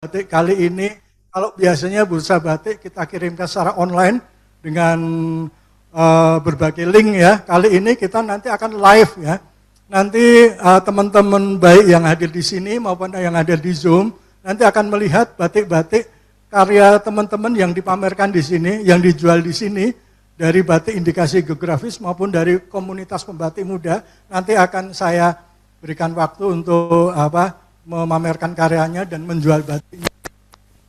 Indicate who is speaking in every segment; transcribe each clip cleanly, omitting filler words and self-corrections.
Speaker 1: Batik kali ini, kalau biasanya bursa batik kita kirimkan secara online dengan berbagai link ya. Kali ini kita nanti akan live ya. Nanti teman-teman baik yang hadir di sini maupun yang hadir di Zoom nanti akan melihat batik-batik karya teman-teman yang dipamerkan di sini, yang dijual di sini dari batik indikasi geografis maupun dari komunitas pembatik muda. Nanti akan saya berikan waktu untuk memamerkan karyanya dan menjual batiknya.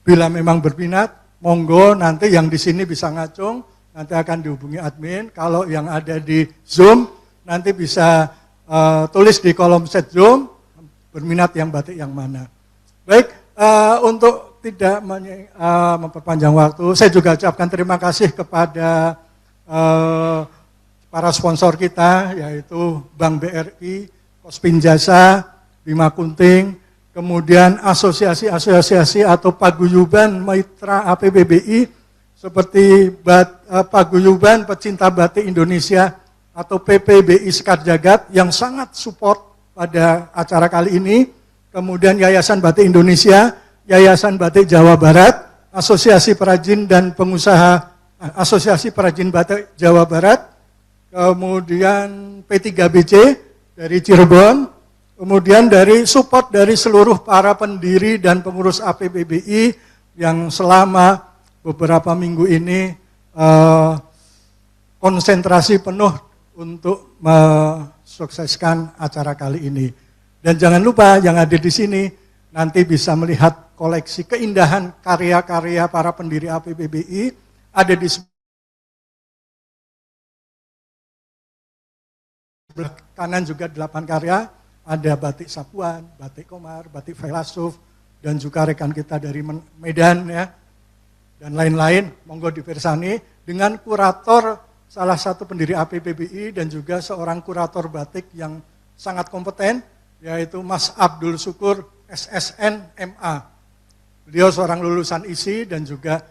Speaker 1: Bila memang berminat, monggo nanti yang di sini bisa ngacung, nanti akan dihubungi admin. Kalau yang ada di Zoom, nanti bisa tulis di kolom chat Zoom, berminat yang batik yang mana. Baik, untuk tidak memperpanjang waktu, saya juga ucapkan terima kasih kepada para sponsor kita, yaitu Bank BRI, Kospin Jasa, Bima Kunting, kemudian asosiasi-asosiasi atau paguyuban mitra APBBI seperti paguyuban pecinta batik Indonesia atau PPBI Sekar Jagad yang sangat support pada acara kali ini. Kemudian Yayasan Batik Indonesia, Yayasan Batik Jawa Barat, Asosiasi Perajin dan Pengusaha Asosiasi Perajin Batik Jawa Barat, kemudian P3BC dari Cirebon, kemudian dari support dari seluruh para pendiri dan pengurus APBBI yang selama beberapa minggu ini konsentrasi penuh untuk mensukseskan acara kali ini. Dan jangan lupa yang hadir di sini nanti bisa melihat koleksi keindahan karya-karya para pendiri APBBI ada di sebelah kanan juga 8 karya. Ada batik Sapuan, batik Komar, batik Filasuf, dan juga rekan kita dari Medan ya, dan lain-lain. Monggo dipersani dengan kurator salah satu pendiri APBBI dan juga seorang kurator batik yang sangat kompeten, yaitu Mas Abdul Syukur SSN MA. Beliau seorang lulusan ISI dan juga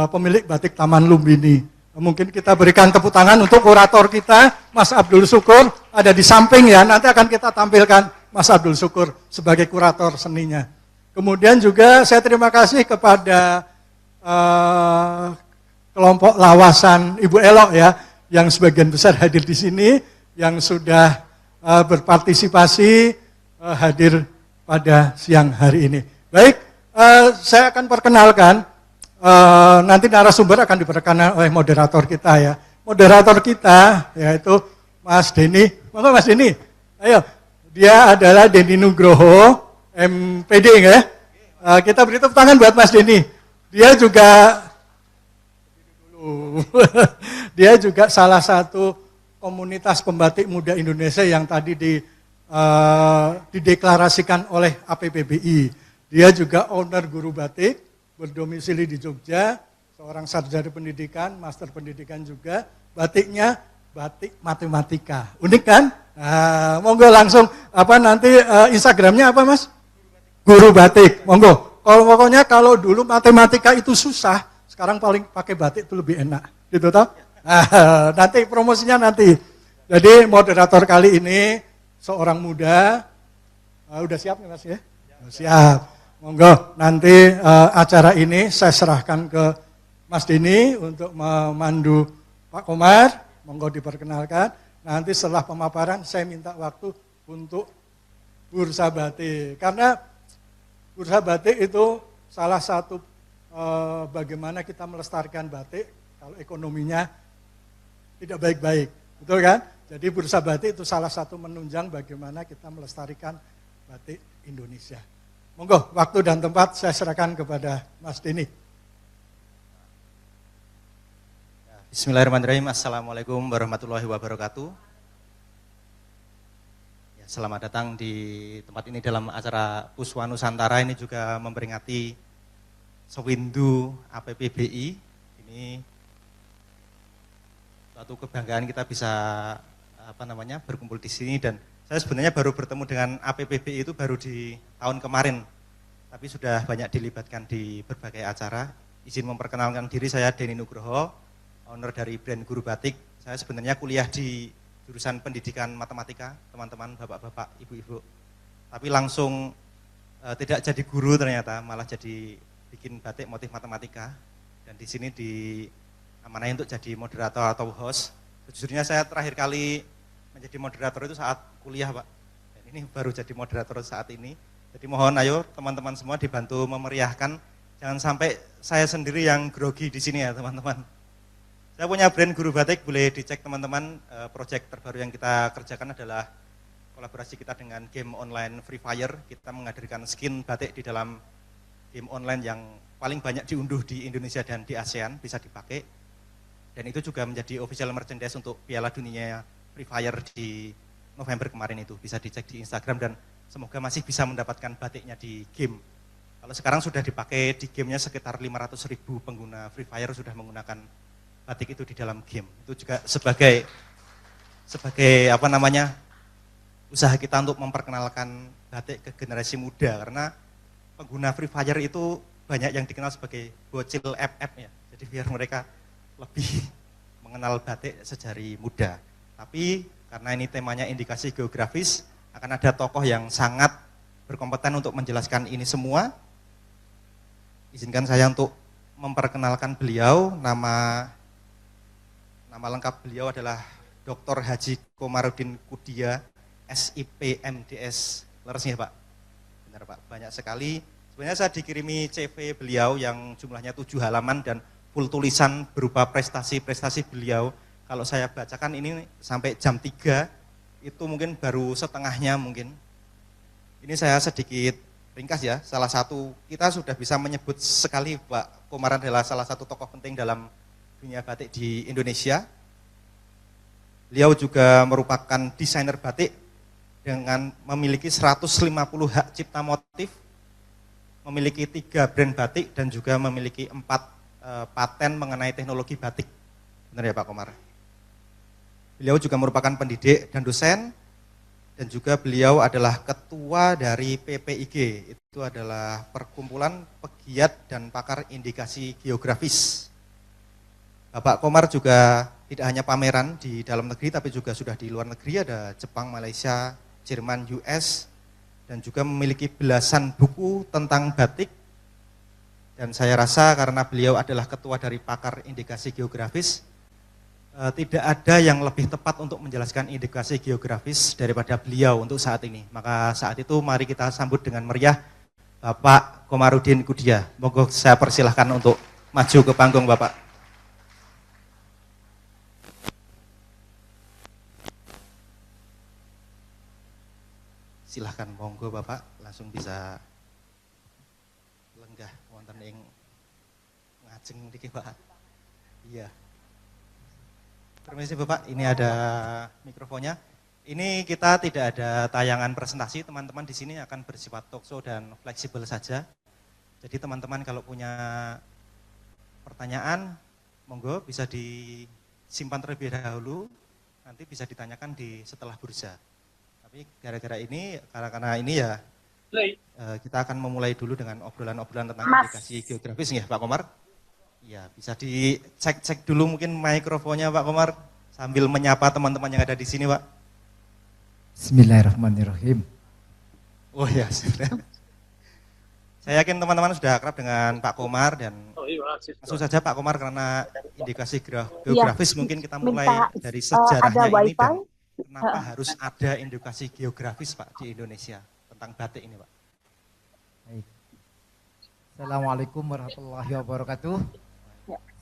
Speaker 1: pemilik batik Taman Lumbini. Mungkin kita berikan tepuk tangan untuk kurator kita, Mas Abdul Syukur, ada di samping ya, nanti akan kita tampilkan Mas Abdul Syukur sebagai kurator seninya. Kemudian juga saya terima kasih kepada kelompok lawasan Ibu Elok ya, yang sebagian besar hadir di sini, yang sudah berpartisipasi hadir pada siang hari ini. Baik, saya akan perkenalkan. Nanti narasumber akan diperkenalkan oleh moderator kita ya. Moderator kita yaitu Mas Denny. Monggo Mas Denny. Ayo. Dia adalah Denny Nugroho, MPD ya. Kita beri tepuk tangan buat Mas Denny. Dia juga dia juga salah satu komunitas pembatik muda Indonesia yang tadi dideklarasikan oleh APBBI. Dia juga owner guru batik, berdomisili di Jogja, seorang sarjana pendidikan, master pendidikan juga, batiknya batik matematika. Unik kan? Nah, monggo langsung nanti Instagramnya apa Mas? Guru batik. Monggo. Pokoknya kalau dulu matematika itu susah, sekarang paling pakai batik itu lebih enak. Gitu toh? Nah, nanti promosinya nanti. Jadi moderator kali ini seorang muda. Udah siap nih Mas ya? Siap. Monggo, nanti acara ini saya serahkan ke Mas Denny untuk memandu Pak Komar. Monggo diperkenalkan. Nanti setelah pemaparan saya minta waktu untuk bursa batik. Karena bursa batik itu salah satu bagaimana kita melestarikan batik kalau ekonominya tidak baik-baik. Betul kan? Jadi bursa batik itu salah satu menunjang bagaimana kita melestarikan batik Indonesia. Monggo, waktu dan tempat saya serahkan kepada Mas Denny.
Speaker 2: Bismillahirrahmanirrahim. Assalamualaikum warahmatullahi wabarakatuh. Ya, selamat datang di tempat ini dalam acara Puswa Nusantara. Ini juga memperingati Sewindu APBBI. Ini suatu kebanggaan kita bisa berkumpul di sini, dan saya sebenarnya baru bertemu dengan APBBI itu baru di tahun kemarin, tapi sudah banyak dilibatkan di berbagai acara. Izin memperkenalkan diri, saya Denny Nugroho, owner dari brand Guru Batik. Saya sebenarnya kuliah di jurusan pendidikan matematika, teman-teman, bapak-bapak, ibu-ibu. Tapi langsung tidak jadi guru ternyata, malah jadi bikin batik motif matematika. Dan di sini diamanahi untuk jadi moderator atau host. Sejujurnya saya terakhir kali menjadi moderator itu saat kuliah, Pak. Dan ini baru jadi moderator saat ini. Jadi mohon ayo teman-teman semua dibantu memeriahkan. Jangan sampai saya sendiri yang grogi di sini ya teman-teman. Saya punya brand Guru Batik, boleh dicek teman-teman. Project terbaru yang kita kerjakan adalah kolaborasi kita dengan game online Free Fire. Kita menghadirkan skin batik di dalam game online yang paling banyak diunduh di Indonesia dan di ASEAN, bisa dipakai. Dan itu juga menjadi official merchandise untuk Piala Dunia Free Fire di November kemarin itu. Bisa dicek di Instagram dan semoga masih bisa mendapatkan batiknya di game. Kalau sekarang sudah dipakai di gamenya sekitar 500.000 pengguna Free Fire sudah menggunakan batik itu di dalam game. Itu juga sebagai usaha kita untuk memperkenalkan batik ke generasi muda, karena pengguna Free Fire itu banyak yang dikenal sebagai bocil FF ya. Jadi biar mereka lebih mengenal batik sejari muda. Tapi karena ini temanya indikasi geografis, akan ada tokoh yang sangat berkompeten untuk menjelaskan ini semua. Izinkan saya untuk memperkenalkan beliau. Nama lengkap beliau adalah Dr. Haji Komarudin Kudia, SIP MDS. Leres ya Pak? Benar Pak, banyak sekali. Sebenarnya saya dikirimi CV beliau yang jumlahnya 7 halaman dan full tulisan berupa prestasi-prestasi beliau. Kalau saya bacakan ini sampai jam 3, itu mungkin baru setengahnya mungkin. Ini saya sedikit ringkas ya, salah satu, kita sudah bisa menyebut sekali Pak Komar adalah salah satu tokoh penting dalam dunia batik di Indonesia. Beliau juga merupakan desainer batik dengan memiliki 150 hak cipta motif, memiliki 3 brand batik dan juga memiliki 4 paten mengenai teknologi batik. Benar ya Pak Komar? Beliau juga merupakan pendidik dan dosen, dan juga beliau adalah ketua dari PPIG, itu adalah Perkumpulan Pegiat dan Pakar Indikasi Geografis. Bapak Komar juga tidak hanya pameran di dalam negeri, tapi juga sudah di luar negeri, ada Jepang, Malaysia, Jerman, US, dan juga memiliki belasan buku tentang batik. Dan saya rasa karena beliau adalah ketua dari Pakar Indikasi Geografis, tidak ada yang lebih tepat untuk menjelaskan indikasi geografis daripada beliau untuk saat ini. Maka saat itu mari kita sambut dengan meriah Bapak Komarudin Kudia. Monggo saya persilahkan untuk maju ke panggung Bapak. Silahkan monggo Bapak, langsung bisa lenggah wonten ing ngajeng niki Pak. Iya. Permisi Bapak, ini ada mikrofonnya. Ini kita tidak ada tayangan presentasi, teman-teman di sini akan bersifat talkshow dan fleksibel saja. Jadi teman-teman kalau punya pertanyaan, monggo bisa disimpan terlebih dahulu, nanti bisa ditanyakan setelah bursa. Tapi karena ini ya, kita akan memulai dulu dengan obrolan-obrolan tentang indikasi geografis ya Pak Komar. Ya, bisa dicek dulu mungkin mikrofonnya Pak Komar sambil menyapa teman-teman yang ada di sini, Pak.
Speaker 3: Bismillahirrahmanirrahim.
Speaker 2: Oh ya, saya yakin teman-teman sudah akrab dengan Pak Komar dan langsung saja Pak Komar karena indikasi geografis ya, mungkin kita mulai dari sejarahnya ini dan kenapa harus ada indikasi geografis Pak di Indonesia tentang batik ini Pak.
Speaker 3: Baik. Assalamualaikum warahmatullahi wabarakatuh.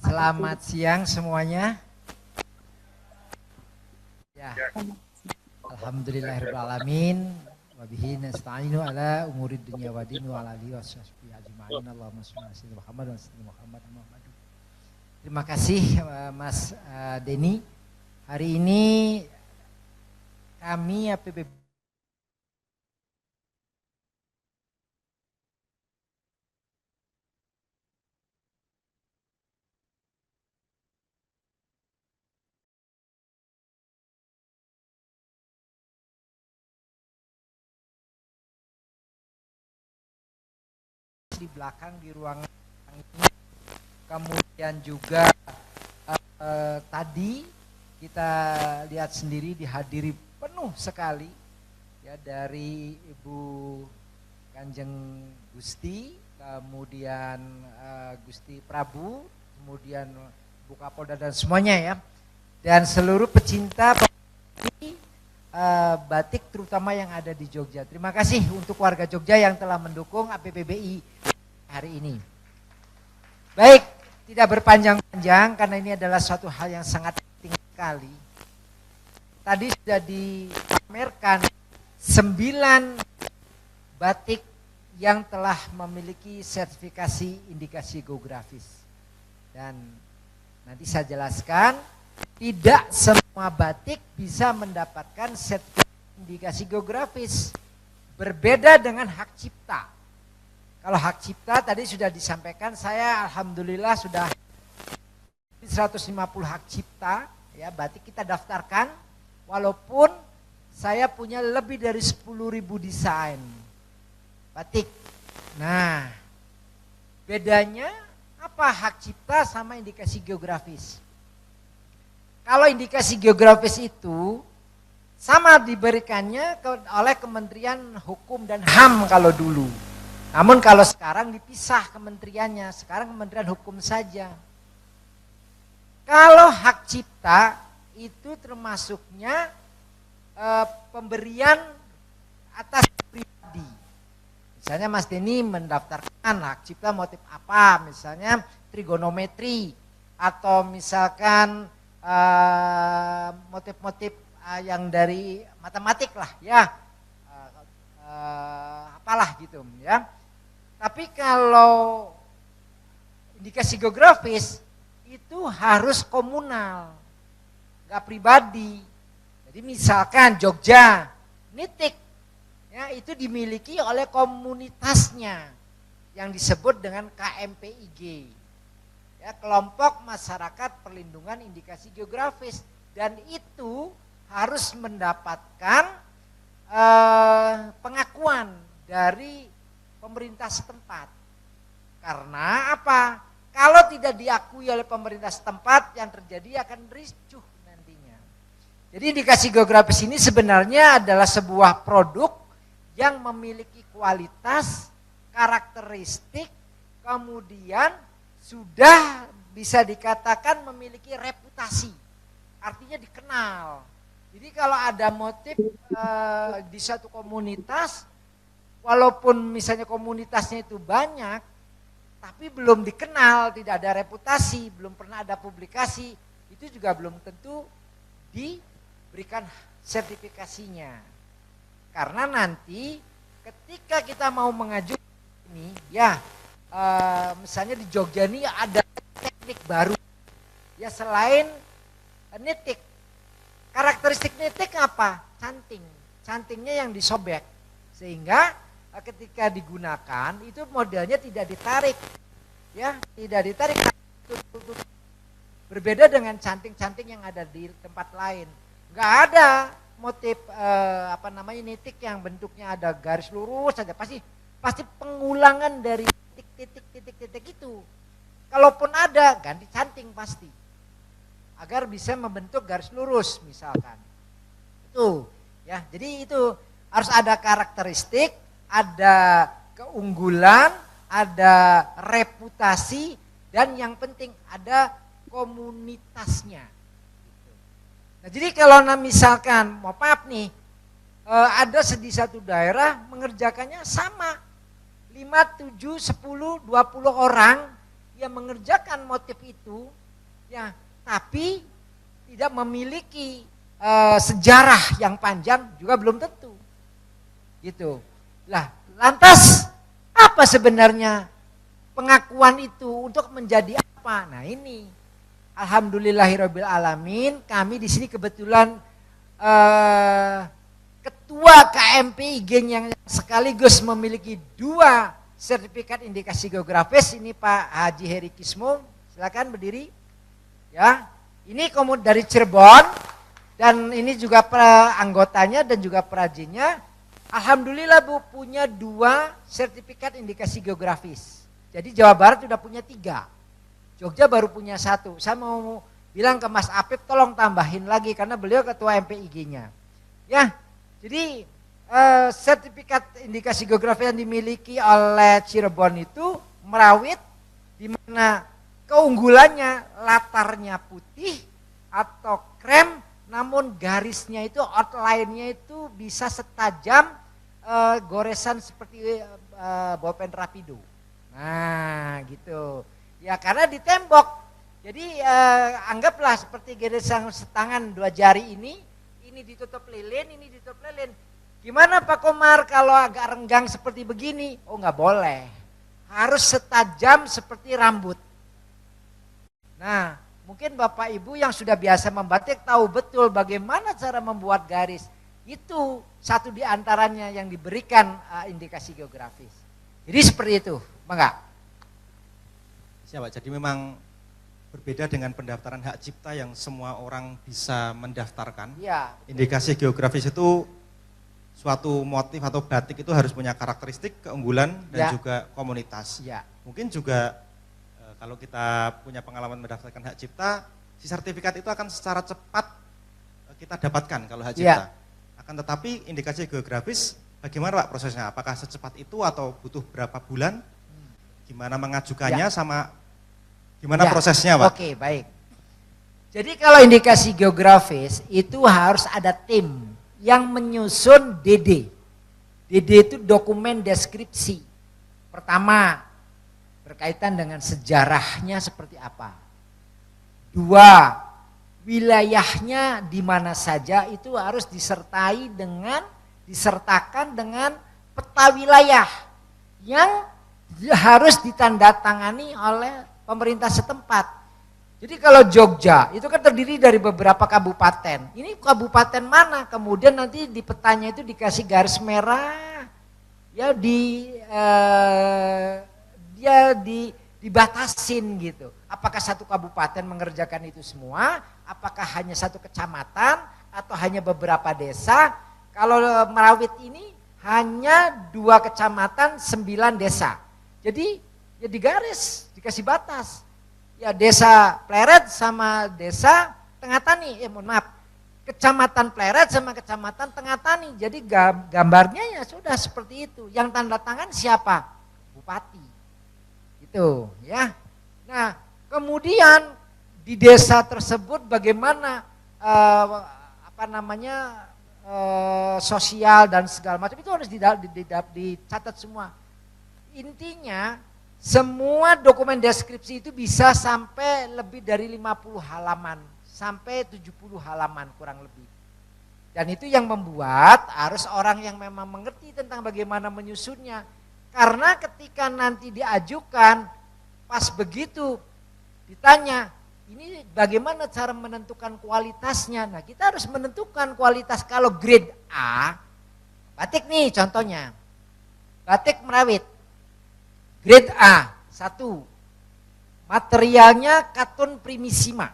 Speaker 3: Selamat siang semuanya. Ya. Alhamdulillahirabbil alamin wa bihi nasta'inu ala umuri dunya wa din wa ala alihi washabbihi ajma'in. Allahumma shalli ala sayyidina Muhammad wa sallim Muhammad. Terima kasih Mas Denny. Hari ini kami APBB di belakang di ruangan ini, kemudian juga tadi kita lihat sendiri dihadiri penuh sekali ya dari Ibu Kanjeng Gusti, kemudian Gusti Prabu, kemudian Bu Kapolda dan semuanya ya. Dan seluruh pecinta batik terutama yang ada di Jogja. Terima kasih untuk warga Jogja yang telah mendukung APPBI hari ini. Baik, tidak berpanjang-panjang karena ini adalah suatu hal yang sangat penting sekali. Tadi sudah dipamerkan 9 batik yang telah memiliki sertifikasi indikasi geografis. Dan nanti saya jelaskan, tidak semua batik bisa mendapatkan sertifikasi indikasi geografis. Berbeda dengan hak cipta. Kalau hak cipta tadi sudah disampaikan, saya alhamdulillah sudah 150 hak cipta, ya batik kita daftarkan, walaupun saya punya lebih dari 10.000 desain batik. Nah, bedanya apa hak cipta sama indikasi geografis? Kalau indikasi geografis itu sama diberikannya oleh Kementerian Hukum dan HAM kalau dulu. Namun kalau sekarang dipisah kementeriannya, sekarang Kementerian Hukum saja. Kalau hak cipta itu termasuknya pemberian atas pribadi. Misalnya Mas Denny mendaftarkan hak cipta motif apa, misalnya trigonometri atau misalkan motif-motif yang dari matematik lah ya, apalah gitu ya. Tapi kalau indikasi geografis itu harus komunal, nggak pribadi. Jadi misalkan Jogja, nitik, ya itu dimiliki oleh komunitasnya yang disebut dengan KMPIG, ya kelompok masyarakat perlindungan indikasi geografis, dan itu harus mendapatkan pengakuan dari pemerintah setempat. Karena apa? Kalau tidak diakui oleh pemerintah setempat, yang terjadi akan ricuh nantinya. Jadi indikasi geografis ini sebenarnya adalah sebuah produk yang memiliki kualitas, karakteristik, kemudian sudah bisa dikatakan memiliki reputasi. Artinya dikenal. Jadi kalau ada motif di suatu komunitas, walaupun misalnya komunitasnya itu banyak, tapi belum dikenal, tidak ada reputasi, belum pernah ada publikasi, itu juga belum tentu diberikan sertifikasinya. Karena nanti ketika kita mau mengajukan ini, ya misalnya di Jogja ini ada teknik baru, ya selain nitik. Karakteristik nitik apa? Canting. Cantingnya yang disobek. Sehingga ketika digunakan itu modelnya tidak ditarik. Ya, tidak ditarik. Berbeda dengan canting-canting yang ada di tempat lain. Enggak ada motif nitik yang bentuknya ada garis lurus saja. Pasti pengulangan dari titik-titik itu. Kalaupun ada, ganti canting pasti. Agar bisa membentuk garis lurus misalkan. Itu ya. Jadi itu harus ada karakteristik, ada keunggulan, ada reputasi, dan yang penting ada komunitasnya. Nah, jadi kalau misalkan maaf nih, ada di satu daerah mengerjakannya sama 5, 7, 10, 20 orang yang mengerjakan motif itu, ya, tapi tidak memiliki sejarah yang panjang juga belum tentu. Gitu. Lah, lantas apa sebenarnya pengakuan itu untuk menjadi apa? Nah, ini alhamdulillahirabbil alamin, kami di sini kebetulan ketua KMPIG yang sekaligus memiliki 2 sertifikat indikasi geografis, ini Pak Haji Heri Kismo, silakan berdiri. Ya, ini dari Cirebon, dan ini juga anggotanya dan juga perajinnya. Alhamdulillah Bu punya 2 sertifikat indikasi geografis. Jadi Jawa Barat sudah punya 3, Jogja baru punya 1. Saya mau bilang ke Mas Apip tolong tambahin lagi karena beliau ketua MPIG-nya. Ya, jadi sertifikat indikasi geografi yang dimiliki oleh Cirebon itu Merawit, di mana keunggulannya latarnya putih atau krem, namun garisnya itu outline-nya itu bisa setajam goresan seperti bolpen Rapido. Nah, gitu. Ya karena di tembok. Jadi anggaplah seperti goresan setangan 2 jari ini ditutup lilin, ini ditutup lilin. Gimana Pak Komar kalau agak renggang seperti begini? Oh nggak boleh, harus setajam seperti rambut. Nah mungkin Bapak Ibu yang sudah biasa membatik tahu betul bagaimana cara membuat garis. Itu satu di antaranya yang diberikan indikasi geografis. Jadi seperti itu, Bangga.
Speaker 2: Siapa? Jadi memang berbeda dengan pendaftaran hak cipta yang semua orang bisa mendaftarkan.
Speaker 3: Ya.
Speaker 2: Indikasi geografis itu suatu motif atau batik itu harus punya karakteristik, keunggulan, dan juga komunitas.
Speaker 3: Ya.
Speaker 2: Mungkin juga kalau kita punya pengalaman mendaftarkan hak cipta, si sertifikat itu akan secara cepat kita dapatkan kalau hak cipta. Akan tetapi indikasi geografis, bagaimana Pak prosesnya? Apakah secepat itu atau butuh berapa bulan? Gimana mengajukannya sama gimana prosesnya Pak?
Speaker 3: Oke, baik. Jadi kalau indikasi geografis itu harus ada tim yang menyusun DD. DD itu dokumen deskripsi. Pertama, berkaitan dengan sejarahnya seperti apa. 2, wilayahnya di mana saja itu harus disertakan dengan peta wilayah yang harus ditandatangani oleh pemerintah setempat. Jadi kalau Jogja itu kan terdiri dari beberapa kabupaten. Ini kabupaten mana? Kemudian nanti di petanya itu dikasih garis merah, ya dibatasin gitu. Apakah satu kabupaten mengerjakan itu semua? Apakah hanya satu kecamatan atau hanya beberapa desa? Kalau Merawit ini hanya 2 kecamatan, 9 desa. Jadi ya digaris, dikasih batas. Ya desa Pleret sama desa Tengah Tani, kecamatan Pleret sama kecamatan Tengah Tani. Jadi gambarnya ya sudah seperti itu. Yang tanda tangan siapa? Bupati. Gitu ya. Nah kemudian di desa tersebut bagaimana sosial dan segala macam itu harus dicatat semua. Intinya semua dokumen deskripsi itu bisa sampai lebih dari 50 halaman, sampai 70 halaman kurang lebih. Dan itu yang membuat harus orang yang memang mengerti tentang bagaimana menyusunnya. Karena ketika nanti diajukan, pas begitu ditanya, ini bagaimana cara menentukan kualitasnya. Nah kita harus menentukan kualitas. Kalau grade A, batik nih contohnya, batik Merawit. Grade A, 1, materialnya katun primissima.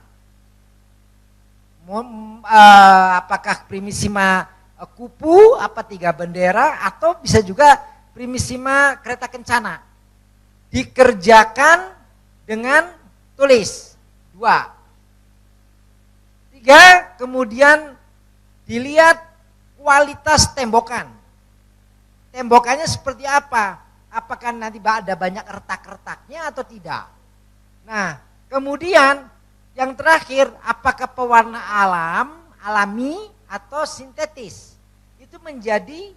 Speaker 3: Apakah primissima kupu, apa 3 bendera, atau bisa juga primissima kereta kencana. Dikerjakan dengan tulis. 2. 3, kemudian dilihat kualitas tembokan. Tembokannya seperti apa? Apakah nanti ada banyak retak-retaknya atau tidak. Nah kemudian yang terakhir, apakah pewarna alami atau sintetis. Itu menjadi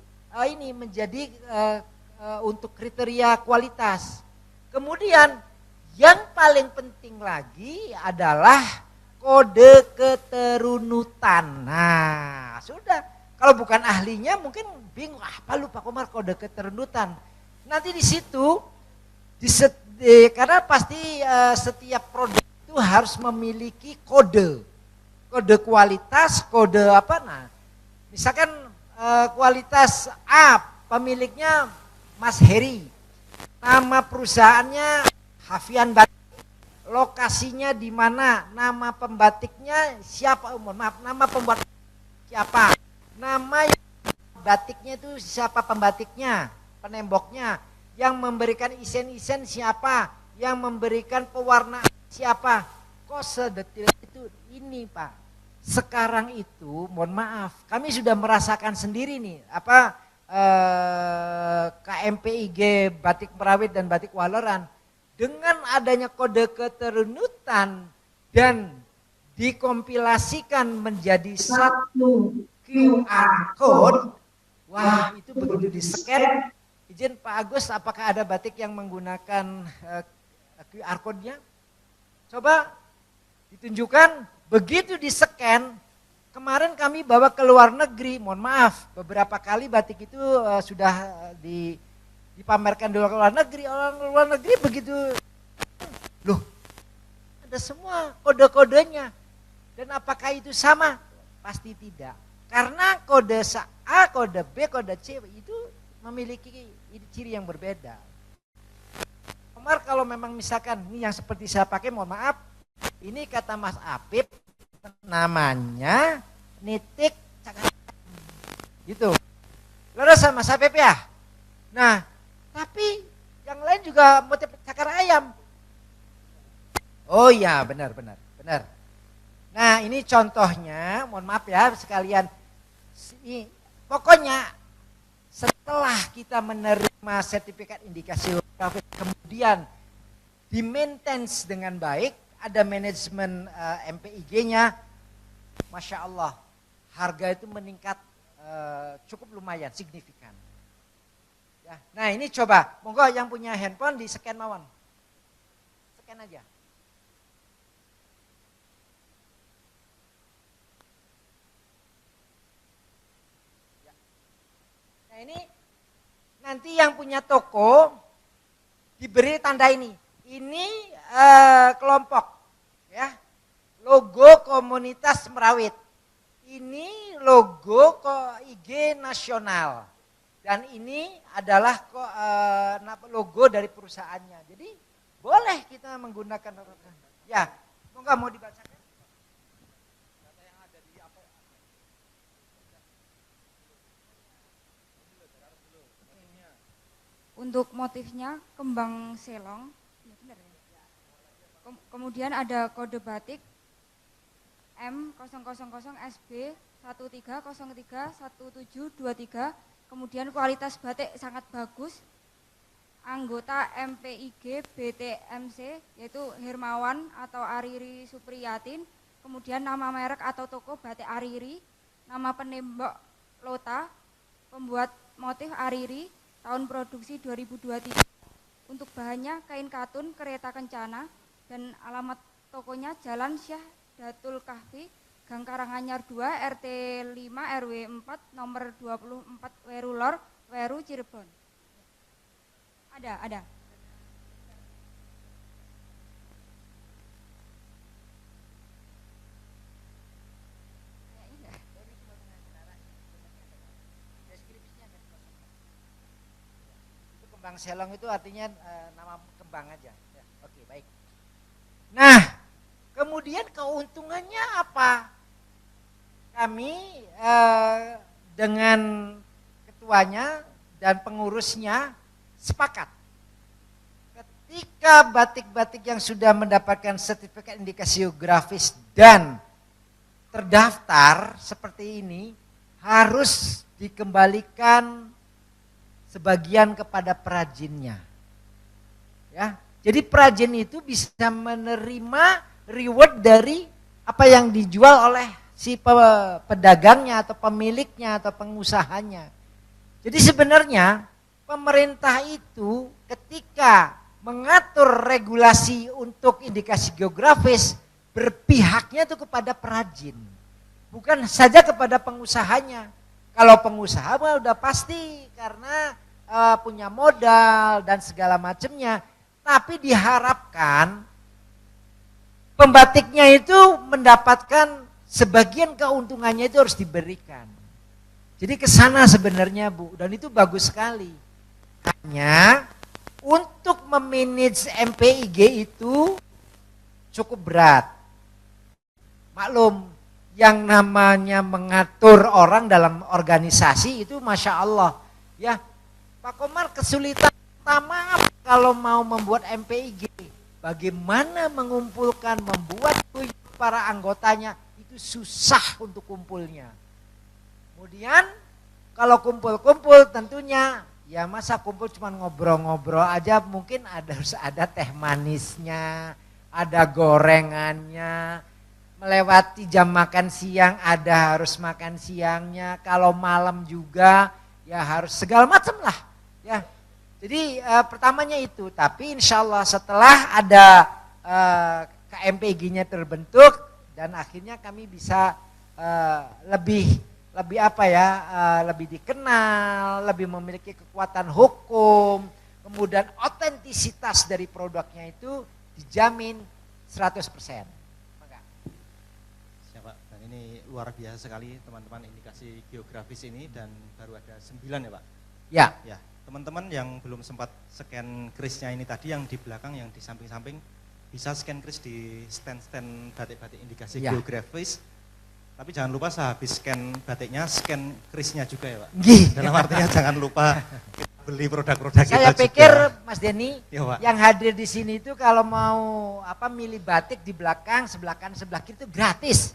Speaker 3: untuk kriteria kualitas. Kemudian yang paling penting lagi adalah kode keterunutan. Nah sudah, kalau bukan ahlinya mungkin bingung, apa lu Pak Komar kode keterunutan. Nanti di situ, karena pasti setiap produk itu harus memiliki kode kualitas, kode apa? Nah, misalkan kualitas A, pemiliknya Mas Heri, nama perusahaannya Hafian Batik, lokasinya di mana, nama pembatiknya siapa? Nama pembuat siapa? Nama batiknya itu siapa pembatiknya? Penemboknya, yang memberikan isen-isen siapa, yang memberikan pewarnaan siapa. Kok sedetil itu? Ini Pak, sekarang itu mohon maaf, kami sudah merasakan sendiri nih, KMPIG Batik Merawit dan Batik Waleran dengan adanya kode keterunutan dan dikompilasikan menjadi satu QR code, wah itu begitu di-scan. Izin Pak Agus, apakah ada batik yang menggunakan QR code-nya? Coba ditunjukkan, begitu di-scan. Kemarin kami bawa ke luar negeri, mohon maaf, beberapa kali batik itu sudah dipamerkan di luar negeri. Orang luar negeri begitu, loh ada semua kode-kodenya. Dan apakah itu sama? Pasti tidak. Karena kode A, kode B, kode C itu memiliki ciri yang berbeda. Omar kalau memang misalkan ini yang seperti saya pakai, mohon maaf, ini kata Mas Apip namanya nitik cakar gitu. Lalu sama Mas Apip ya. Nah, tapi yang lain juga motif cakar ayam. Oh iya, benar. Nah, ini contohnya, mohon maaf ya sekalian. Pokoknya setelah kita menerima sertifikat indikasi geografis, kemudian di-maintenance dengan baik, ada manajemen MPIG-nya, Masya Allah, harga itu meningkat cukup lumayan, signifikan. Ya, nah ini coba, monggo yang punya handphone di-scan mawon. Scan aja. Ini nanti yang punya toko diberi tanda ini. Ini kelompok, ya, logo komunitas Merawit. Ini logo IG nasional dan ini adalah logo dari perusahaannya. Jadi boleh kita menggunakan. Ya, nggak mau dibacakan?
Speaker 4: Untuk motifnya kembang selong, kemudian ada kode batik M000SB 13031723, kemudian kualitas batik sangat bagus. Anggota MPIG BTMC yaitu Hermawan atau Ariri Supriyatin, kemudian nama merek atau toko batik Ariri, nama penembak Lota, pembuat motif Ariri, tahun produksi 2023. Untuk bahannya kain katun kereta kencana dan alamat tokonya Jalan Syah Datul Kahfi, Gang Karanganyar 2, RT 5 RW 4 nomor 24 Werulor, Weru Cirebon. Ada.
Speaker 3: Kembang selong itu artinya nama kembang aja. Ya, oke, baik. Nah, kemudian keuntungannya apa? Kami dengan ketuanya dan pengurusnya sepakat. Ketika batik-batik yang sudah mendapatkan sertifikat indikasi geografis dan terdaftar seperti ini harus dikembalikan sebagian kepada perajinnya. Ya, jadi perajin itu bisa menerima reward dari apa yang dijual oleh si pedagangnya atau pemiliknya atau pengusahanya. Jadi sebenarnya pemerintah itu ketika mengatur regulasi untuk indikasi geografis berpihaknya itu kepada perajin, bukan saja kepada pengusahanya. Kalau pengusaha udah pasti karena punya modal dan segala macamnya, tapi diharapkan pembatiknya itu mendapatkan sebagian keuntungannya itu harus diberikan. Jadi ke sana sebenarnya Bu, dan itu bagus sekali. Hanya untuk memanage MPIG itu cukup berat. Maklum, yang namanya mengatur orang dalam organisasi itu Masya Allah. Ya, Pak Komar kesulitan pertama kalau mau membuat MPIG. Bagaimana mengumpulkan, membuat para anggotanya itu susah untuk kumpulnya. Kemudian Kalau kumpul-kumpul tentunya ya masa kumpul cuma ngobrol-ngobrol aja, mungkin harus ada teh manisnya, ada gorengannya, melewati jam makan siang harus makan siangnya, kalau malam juga ya harus segala macam lah ya. Jadi pertamanya itu, tapi insya Allah setelah ada KMPG-nya terbentuk dan akhirnya kami bisa lebih lebih dikenal, lebih memiliki kekuatan hukum, kemudian otentisitas dari produknya itu dijamin 100%.
Speaker 2: Siapa? Dan ini luar biasa sekali teman-teman indikasi geografis ini, dan baru ada 9 ya Pak?
Speaker 3: Ya.
Speaker 2: Ya, teman-teman yang belum sempat scan krisnya ini tadi, yang di belakang, yang di samping-samping, bisa scan kris di stand-stand batik-batik indikasi
Speaker 3: Ya.
Speaker 2: geografis. Tapi jangan lupa sehabis scan batiknya, scan krisnya juga ya Pak.
Speaker 3: Gih.
Speaker 2: Dalam artinya jangan lupa beli produk-produk kita
Speaker 3: Saya
Speaker 2: juga.
Speaker 3: pikir Mas Denny
Speaker 2: Ya, Pak.
Speaker 3: yang hadir di sini itu kalau mau milih batik di belakang, sebelah kanan, sebelah kiri itu gratis.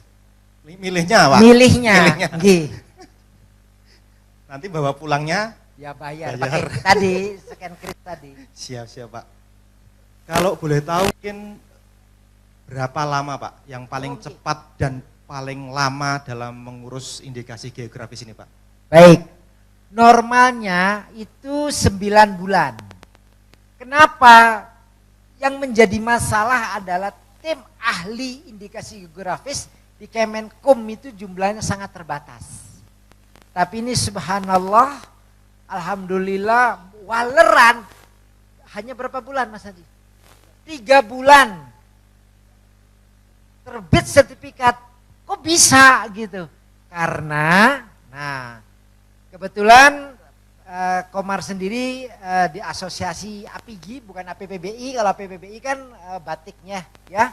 Speaker 2: Milihnya Pak?
Speaker 3: Milihnya.
Speaker 2: Milihnya.
Speaker 3: Gih.
Speaker 2: Nanti bawa pulangnya
Speaker 3: Ya bayar.
Speaker 2: Bayar.
Speaker 3: Pakai tadi scan kris tadi.
Speaker 2: siap-siap Pak. Kalau boleh tahu mungkin berapa lama Pak yang paling
Speaker 3: Oke.
Speaker 2: cepat dan paling lama dalam mengurus indikasi geografis ini Pak?
Speaker 3: Baik, normalnya itu 9 bulan. Kenapa? Yang menjadi masalah adalah tim ahli indikasi geografis di Kemenkum itu jumlahnya sangat terbatas. Tapi ini subhanallah, alhamdulillah, waleran hanya berapa bulan Mas Hadi? 3 bulan terbit sertifikat. Kok bisa gitu? Karena, nah kebetulan Komar sendiri di asosiasi APIGI, bukan APPBI. Kalau APPBI kan batiknya ya,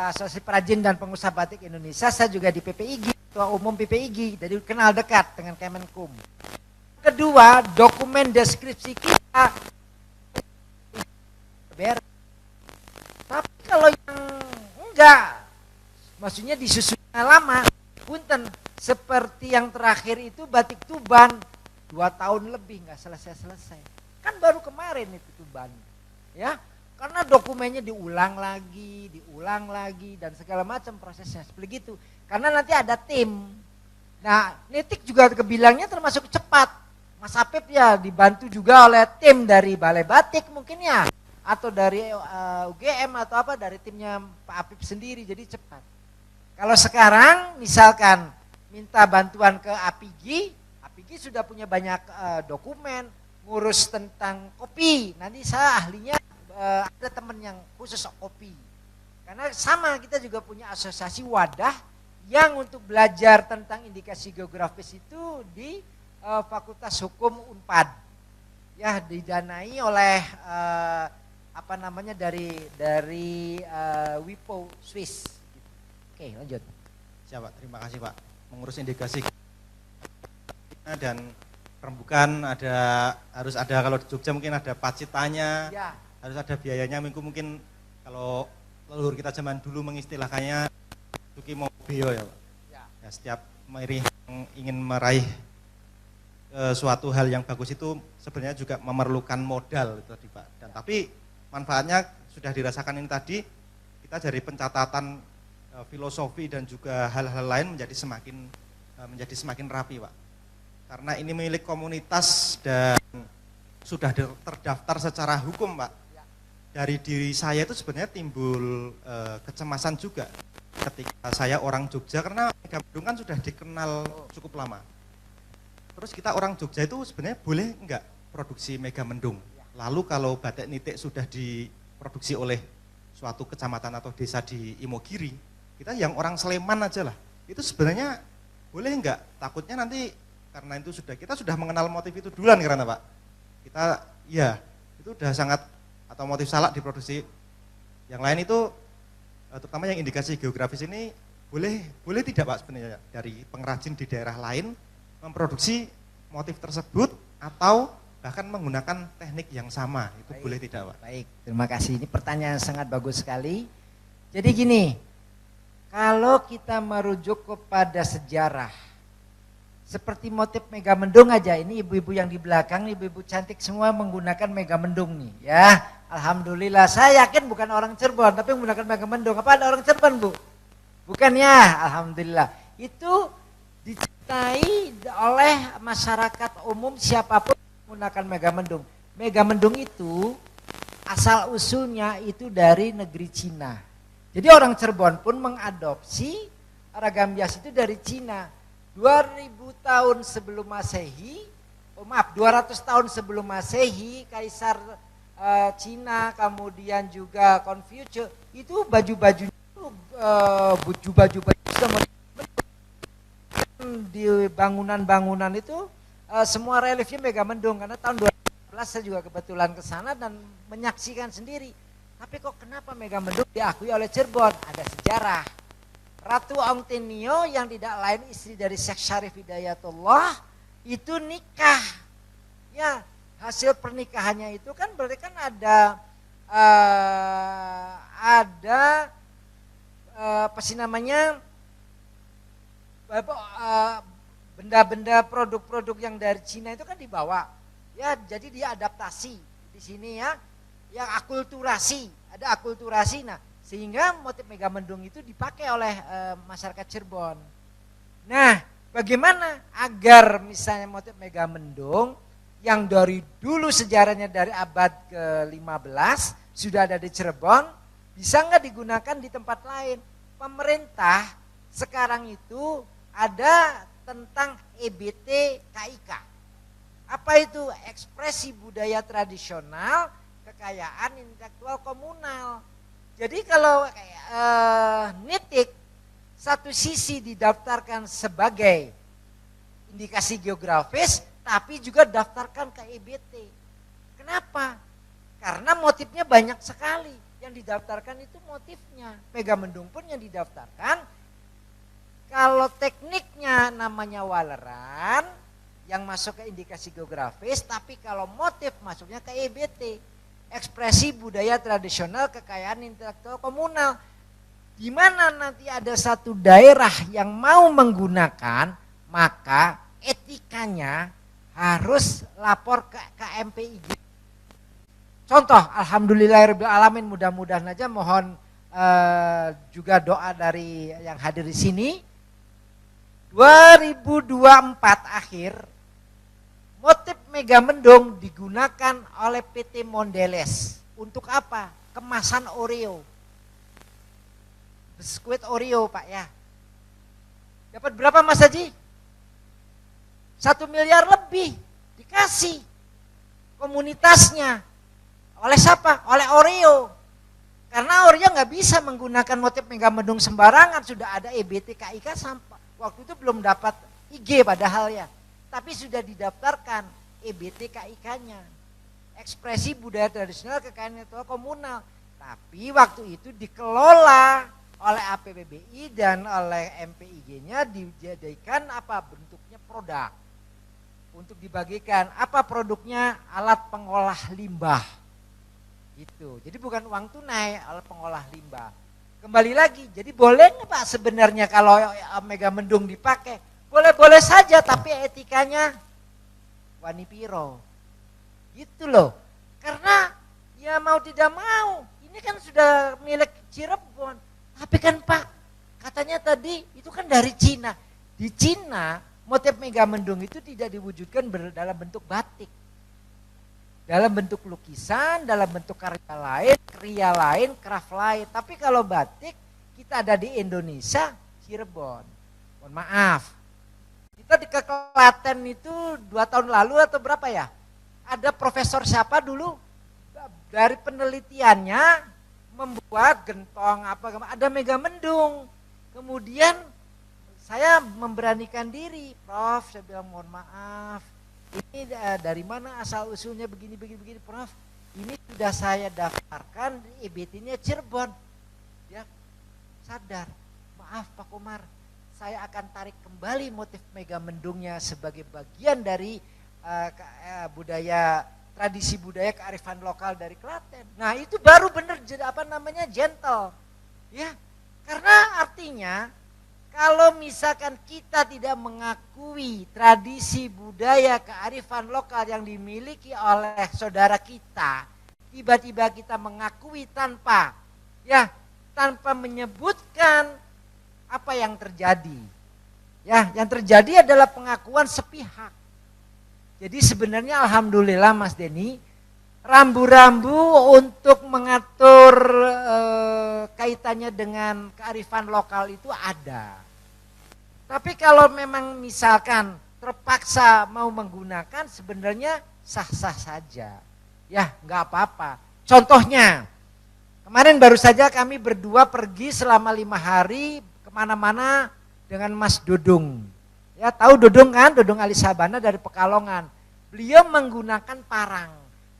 Speaker 3: Asosiasi Perajin dan Pengusaha Batik Indonesia. Saya juga di PPIGI, Ketua Umum PPIGI, jadi kenal dekat dengan Kemenkum. Kedua, dokumen deskripsi kita beres. Tapi kalau yang enggak, maksudnya disusunnya lama, punten, seperti yang terakhir itu batik Tuban 2 tahun lebih nggak selesai-selesai. Kan baru kemarin itu Tuban, ya. Karena dokumennya diulang lagi dan segala macam prosesnya seperti itu. Karena nanti ada tim. Nah, Nitik juga kebilangnya termasuk cepat. Mas Apip ya dibantu juga oleh tim dari Balai Batik mungkin ya, atau dari UGM atau apa, dari timnya Pak Apip sendiri, jadi cepat. Kalau sekarang misalkan minta bantuan ke APIGI, APIGI sudah punya banyak dokumen, ngurus tentang kopi. Nanti saya ahlinya ada teman yang khusus kopi. Karena sama, kita juga punya asosiasi wadah yang untuk belajar tentang indikasi geografis itu di Fakultas Hukum Unpad. Ya, didanai oleh dari WIPO Swiss. Oke, lanjut.
Speaker 2: Siap Pak, terima kasih Pak. Mengurus indikasi dan rembukan harus ada, kalau di Jogja mungkin ada pacitanya,
Speaker 3: Ya.
Speaker 2: harus ada biayanya. Mungkin kalau leluhur kita zaman dulu mengistilahkannya Suki Mobio ya Pak. Ya, setiap ingin meraih suatu hal yang bagus itu sebenarnya juga memerlukan modal itu tadi Pak. Dan tapi manfaatnya sudah dirasakan ini tadi, kita dari pencatatan filosofi dan juga hal-hal lain menjadi semakin rapi Pak. Karena ini milik komunitas dan sudah terdaftar secara hukum Pak. Dari diri saya itu sebenarnya timbul kecemasan juga ketika saya orang Jogja, karena Megamendung kan sudah dikenal cukup lama. Terus kita orang Jogja itu sebenarnya boleh enggak produksi Megamendung? Lalu kalau batik Nitik sudah diproduksi oleh suatu kecamatan atau desa di Imogiri, kita yang orang Sleman aja lah, itu sebenarnya boleh enggak? Takutnya nanti karena itu kita sudah mengenal motif itu duluan karena Pak. Kita ya itu udah sangat, atau motif salak diproduksi. Yang lain itu terutama yang indikasi geografis ini boleh tidak Pak sebenarnya dari pengrajin di daerah lain memproduksi motif tersebut atau bahkan menggunakan teknik yang sama, itu
Speaker 3: Baik.
Speaker 2: boleh tidak Pak?
Speaker 3: Baik, terima kasih. Ini pertanyaan yang sangat bagus sekali. Jadi gini, kalau kita merujuk kepada sejarah, seperti motif Megamendung aja. Ini ibu-ibu yang di belakang, ibu-ibu cantik semua menggunakan Megamendung nih ya. Alhamdulillah, saya yakin bukan orang Cirebon tapi menggunakan Megamendung. Apa ada orang Cirebon, Bu? Bukan ya, alhamdulillah. Itu dicintai oleh masyarakat umum siapapun menggunakan Megamendung. Megamendung itu asal usulnya itu dari negeri Cina. Jadi orang Cirebon pun mengadopsi ragam bias itu dari Cina. 2000 tahun sebelum Masehi, 200 tahun sebelum Masehi, Kaisar Cina, kemudian juga Konfusius, itu baju-bajunya di bangunan-bangunan itu semua reliefnya Megamendung, karena tahun 2011 saya juga kebetulan ke sana dan menyaksikan sendiri. Tapi kok kenapa Megamendung diakui oleh Cirebon? Ada sejarah. Ratu Ongtinio yang tidak lain istri dari Syekh Syarif Hidayatullah itu nikah. Ya, hasil pernikahannya itu kan berarti kan ada apa sih namanya, benda-benda produk-produk yang dari Cina itu kan dibawa. Ya, jadi dia adaptasi di sini ya. Yang akulturasi, ada akulturasi. Nah, sehingga motif Megamendung itu dipakai oleh masyarakat Cirebon. Nah, bagaimana agar misalnya motif Megamendung yang dari dulu sejarahnya dari abad ke-15 sudah ada di Cirebon, bisa nggak digunakan di tempat lain? Pemerintah sekarang itu ada tentang EBT KIK. Apa itu? Ekspresi budaya tradisional, kekayaan intelektual komunal. Jadi kalau nitik satu sisi didaftarkan sebagai indikasi geografis, tapi juga daftarkan ke EBT. Kenapa? Karena motifnya banyak sekali. Yang didaftarkan itu motifnya. Megamendung pun yang didaftarkan, kalau tekniknya namanya waleran, yang masuk ke indikasi geografis, tapi kalau motif masuknya ke EBT. Ekspresi budaya tradisional, kekayaan intelektual komunal. Di mana nanti ada satu daerah yang mau menggunakan, maka etikanya harus lapor ke KMPIG. Contoh, alhamdulillahirrahmanirrahim, mudah-mudahan aja, mohon juga doa dari yang hadir di sini. 2024 akhir, motif Megamendung digunakan oleh PT Mondelez. Untuk apa? Kemasan Oreo. Biskuit Oreo, Pak ya. Dapat berapa Mas Haji? 1 miliar lebih dikasih komunitasnya. Oleh siapa? Oleh Oreo. Karena Oreo nggak bisa menggunakan motif Megamendung sembarangan. Sudah ada EBT KIK sampai waktu itu belum dapat IG padahal ya. Tapi sudah didaftarkan EBT KIK-nya. Ekspresi budaya tradisional, kekayaan intelektual komunal. Tapi waktu itu dikelola oleh APBBI dan oleh MPIG-nya, dijadikan apa? Bentuknya produk. Untuk dibagikan. Apa produknya? Alat pengolah limbah. Gitu. Jadi bukan uang tunai, alat pengolah limbah. Kembali lagi, jadi boleh nggak Pak sebenarnya kalau Megamendung dipakai? Boleh-boleh saja, tapi etikanya wani piro. Gitu loh. Karena ya mau tidak mau, ini kan sudah milik Cirebon. Tapi kan Pak, katanya tadi itu kan dari Cina. Di Cina, motif Megamendung itu tidak diwujudkan dalam bentuk batik. Dalam bentuk lukisan, dalam bentuk kriya lain, craft lain. Tapi kalau batik, kita ada di Indonesia, Cirebon. Mohon maaf. Kita di Klaten itu 2 tahun lalu atau berapa ya? Ada profesor siapa dulu dari penelitiannya membuat gentong ada Megamendung. Kemudian saya memberanikan diri, Prof, saya bilang mohon maaf. Ini dari mana asal usulnya begini Prof? Ini sudah saya daftarkan di EBT-nya Cirebon. Ya, sadar. Maaf Pak Komar, saya akan tarik kembali motif Megamendungnya sebagai bagian dari budaya, tradisi budaya kearifan lokal dari Klaten. Nah itu baru benar jadi gentle. Ya, karena artinya kalau misalkan kita tidak mengakui tradisi budaya kearifan lokal yang dimiliki oleh saudara kita, tiba-tiba kita mengakui tanpa menyebutkan apa yang terjadi. Ya, yang terjadi adalah pengakuan sepihak. Jadi sebenarnya alhamdulillah Mas Denny, rambu-rambu untuk mengatur kaitannya dengan kearifan lokal itu ada. Tapi kalau memang misalkan terpaksa mau menggunakan, sebenarnya sah-sah saja. Ya, nggak apa-apa. Contohnya, kemarin baru saja kami berdua pergi selama 5 hari kemana-mana dengan Mas Dudung. Ya, tahu Dudung kan? Dudung Ali Sabana dari Pekalongan. Beliau menggunakan parang.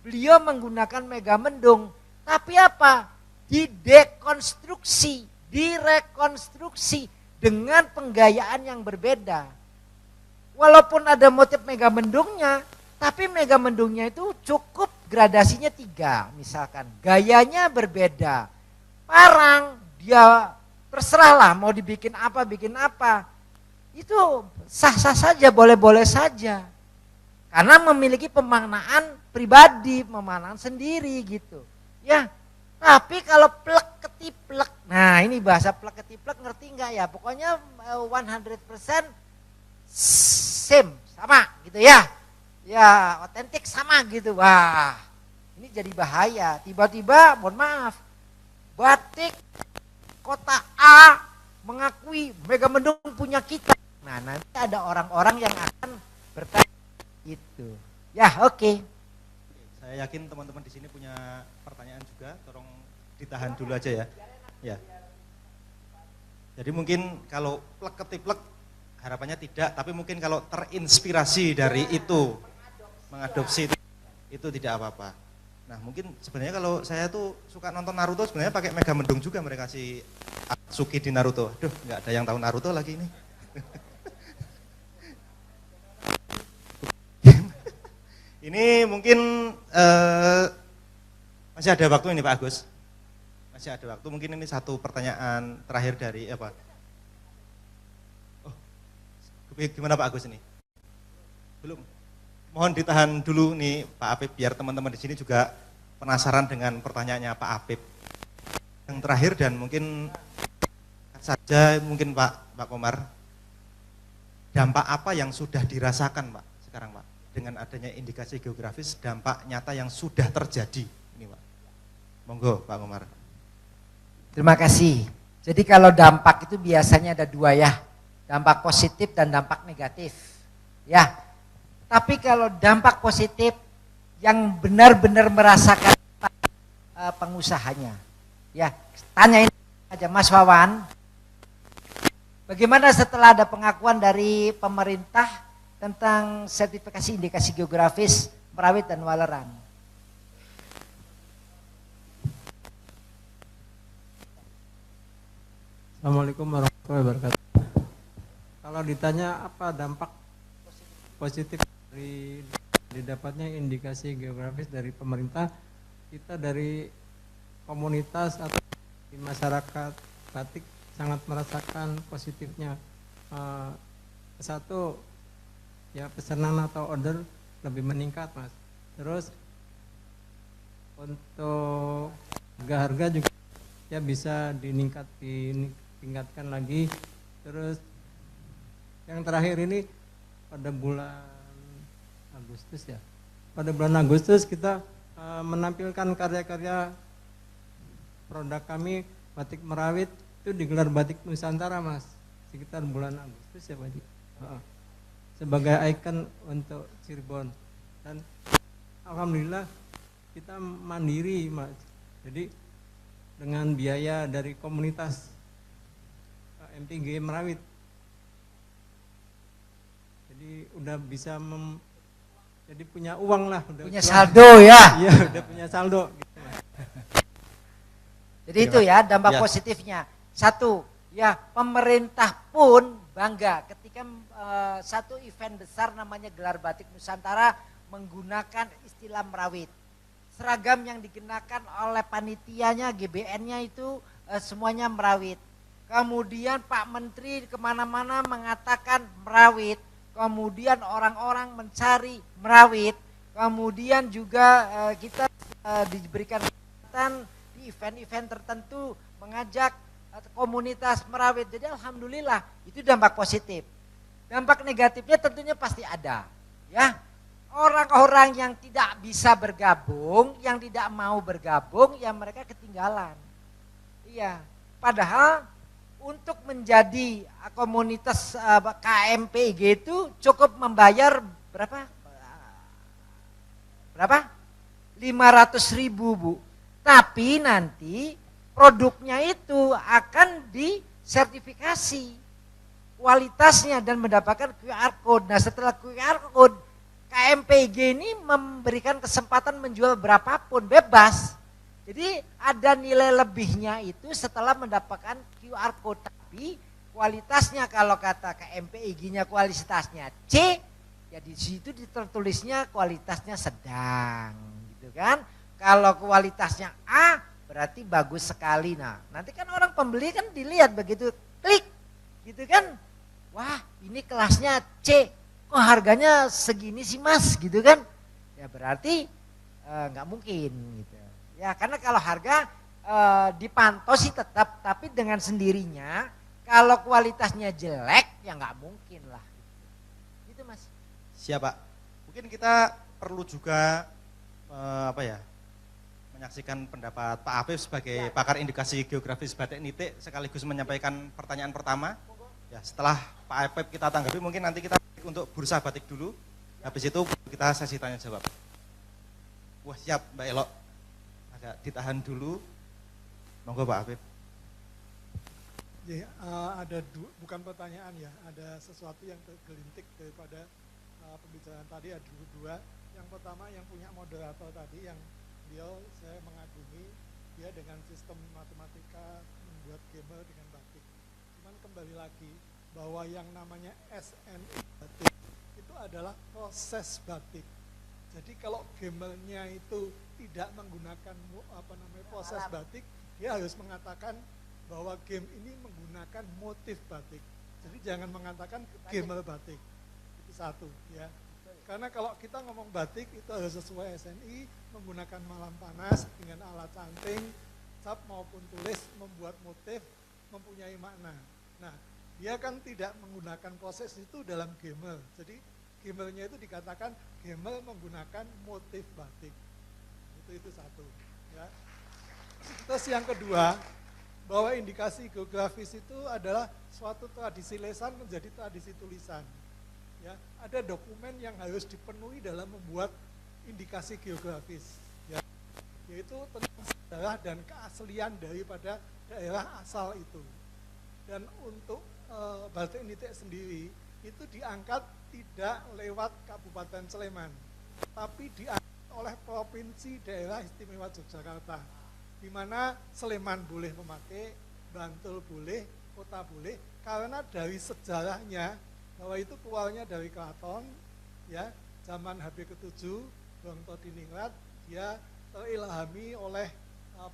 Speaker 3: Beliau menggunakan megamendung. Tapi apa? Didekonstruksi, direkonstruksi dengan penggayaan yang berbeda. Walaupun ada motif megamendungnya, tapi megamendungnya itu cukup gradasinya 3 misalkan. Gayanya berbeda. Parang dia terserahlah mau dibikin apa, bikin apa. Itu sah-sah saja, boleh-boleh saja. Karena memiliki pemaknaan pribadi, pemaknaan sendiri gitu. Ya, tapi kalau plek ketiplek, nah ini bahasa plek ketiplek ngerti nggak ya? Pokoknya 100% same, sama gitu ya. Ya, otentik sama gitu. Wah, ini jadi bahaya. Tiba-tiba, mohon maaf, batik kota A mengakui Megamendung punya kita. Nah, nanti ada orang-orang yang akan bertanya gitu. Ya, oke.
Speaker 2: Saya yakin teman-teman di sini punya pertanyaan juga, tolong ditahan dulu aja ya. Ya. Jadi mungkin kalau plek ketiplek harapannya tidak, tapi mungkin kalau terinspirasi dari itu, mengadopsi itu tidak apa-apa. Nah mungkin sebenarnya kalau saya tuh suka nonton Naruto, sebenarnya pakai Megamendung juga mereka si Atsuki di Naruto. Aduh, nggak ada yang tahu Naruto lagi ini. Ini mungkin masih ada waktu ini Pak Agus. Masih ada waktu, mungkin ini satu pertanyaan terakhir dari apa? Oh, gimana Pak Agus ini? Belum. Mohon ditahan dulu nih Pak Apip, biar teman-teman di sini juga penasaran dengan pertanyaannya Pak Apip. Yang terakhir dan mungkin saja mungkin Pak Komar, dampak apa yang sudah dirasakan Pak sekarang Pak dengan adanya indikasi geografis, dampak nyata yang sudah terjadi ini Pak. Monggo Pak Komar.
Speaker 3: Terima kasih. Jadi kalau dampak itu biasanya ada 2 ya, dampak positif dan dampak negatif. Ya. Tapi kalau dampak positif yang benar-benar merasakan pengusahanya. Ya, tanyain aja Mas Wawan. Bagaimana setelah ada pengakuan dari pemerintah tentang sertifikasi indikasi geografis Merawit dan Waleran?
Speaker 5: Assalamualaikum warahmatullahi wabarakatuh. Kalau ditanya apa dampak positif dari didapatnya indikasi geografis dari pemerintah, kita dari komunitas atau di masyarakat batik sangat merasakan positifnya. Satu, ya pesanan atau order lebih meningkat Mas. Terus untuk harga juga ya bisa ditingkatkan lagi. Terus yang terakhir ini pada bulan Agustus ya. Pada bulan Agustus kita menampilkan karya-karya produk kami batik Merawit itu digelar Batik Nusantara Mas. Sekitar bulan Agustus ya Pak. Sebagai ikon untuk Cirebon. Dan alhamdulillah kita mandiri Mas. Jadi dengan biaya dari komunitas MPG Merawit. Jadi udah bisa jadi punya uang lah, udah
Speaker 3: punya saldo ya.
Speaker 5: Iya, udah punya saldo gitu.
Speaker 3: Jadi itu ya dampak positifnya. Satu, ya pemerintah pun bangga ketika satu event besar namanya Gelar Batik Nusantara menggunakan istilah Merawit. Seragam yang dikenakan oleh panitianya, GBN-nya itu semuanya Merawit.
Speaker 6: kemudian Pak Menteri kemana-mana mengatakan merawit, kemudian orang-orang mencari merawit, kemudian juga kita diberikan kesempatan di event-event tertentu mengajak komunitas merawit. Jadi alhamdulillah itu dampak positif. Dampak negatifnya tentunya pasti ada, ya. Orang-orang yang tidak bisa bergabung, yang tidak mau bergabung, ya mereka ketinggalan. Iya, padahal untuk menjadi komunitas KMPIG itu cukup membayar berapa? 500.000, Bu. Tapi nanti produknya itu akan disertifikasi kualitasnya dan mendapatkan QR code. Nah, setelah QR code, KMPIG ini memberikan kesempatan menjual berapapun, bebas. Jadi ada nilai lebihnya itu setelah mendapatkan QR code. Tapi kualitasnya kalau kata KMPIG-nya kualitasnya C, ya di situ tertulisnya kualitasnya sedang, gitu kan. Kalau kualitasnya A berarti bagus sekali. Nah, nanti kan orang pembeli kan dilihat begitu klik, gitu kan. Wah, ini kelasnya C. Kok harganya segini sih Mas, gitu kan? Ya berarti nggak mungkin, gitu. Ya karena kalau harga dipantau sih tetap, tapi dengan sendirinya kalau kualitasnya jelek ya nggak mungkin lah. Gitu Mas.
Speaker 2: Siap Pak. Mungkin kita perlu juga menyaksikan pendapat Pak Afif sebagai pakar indikasi geografis batik nitik sekaligus menyampaikan pertanyaan pertama. Ya setelah Pak Afif kita tanggapi, mungkin nanti kita untuk bursa batik dulu. Habis itu kita sesi tanya jawab. Wah siap Mbak Elok. Agak ditahan dulu. Monggo Pak Afif.
Speaker 1: Ya, bukan pertanyaan ya, ada sesuatu yang tergelintik daripada pembicaraan tadi. Ada dua. Yang pertama yang punya moderator tadi, yang beliau saya mengagumi, dia dengan sistem matematika membuat gamer dengan batik. Cuman kembali lagi bahwa yang namanya SNI batik itu adalah proses batik. Jadi kalau gamernya itu tidak menggunakan proses batik, dia harus mengatakan bahwa game ini menggunakan motif batik. Jadi jangan mengatakan gamer batik. Itu satu, ya. Karena kalau kita ngomong batik itu harus sesuai SNI, menggunakan malam panas dengan alat canting, cap maupun tulis, membuat motif, mempunyai makna. Nah, dia kan tidak menggunakan proses itu dalam gamer. Jadi gamernya itu dikatakan gamer menggunakan motif batik. Itu satu, ya. Terus yang kedua, bahwa indikasi geografis itu adalah suatu tradisi lesan menjadi tradisi tulisan. Ya, ada dokumen yang harus dipenuhi dalam membuat indikasi geografis, ya, yaitu tentang sejarah dan keaslian daripada daerah asal itu. Dan untuk batik nitik sendiri itu diangkat tidak lewat Kabupaten Sleman, tapi diangkat oleh Provinsi Daerah Istimewa Yogyakarta, di mana Sleman boleh memakai, Bantul boleh, Kota boleh, karena dari sejarahnya bahwa itu keluarnya dari Keraton, ya, zaman HB ke-7, Bangto Diningrat, dia terilhami oleh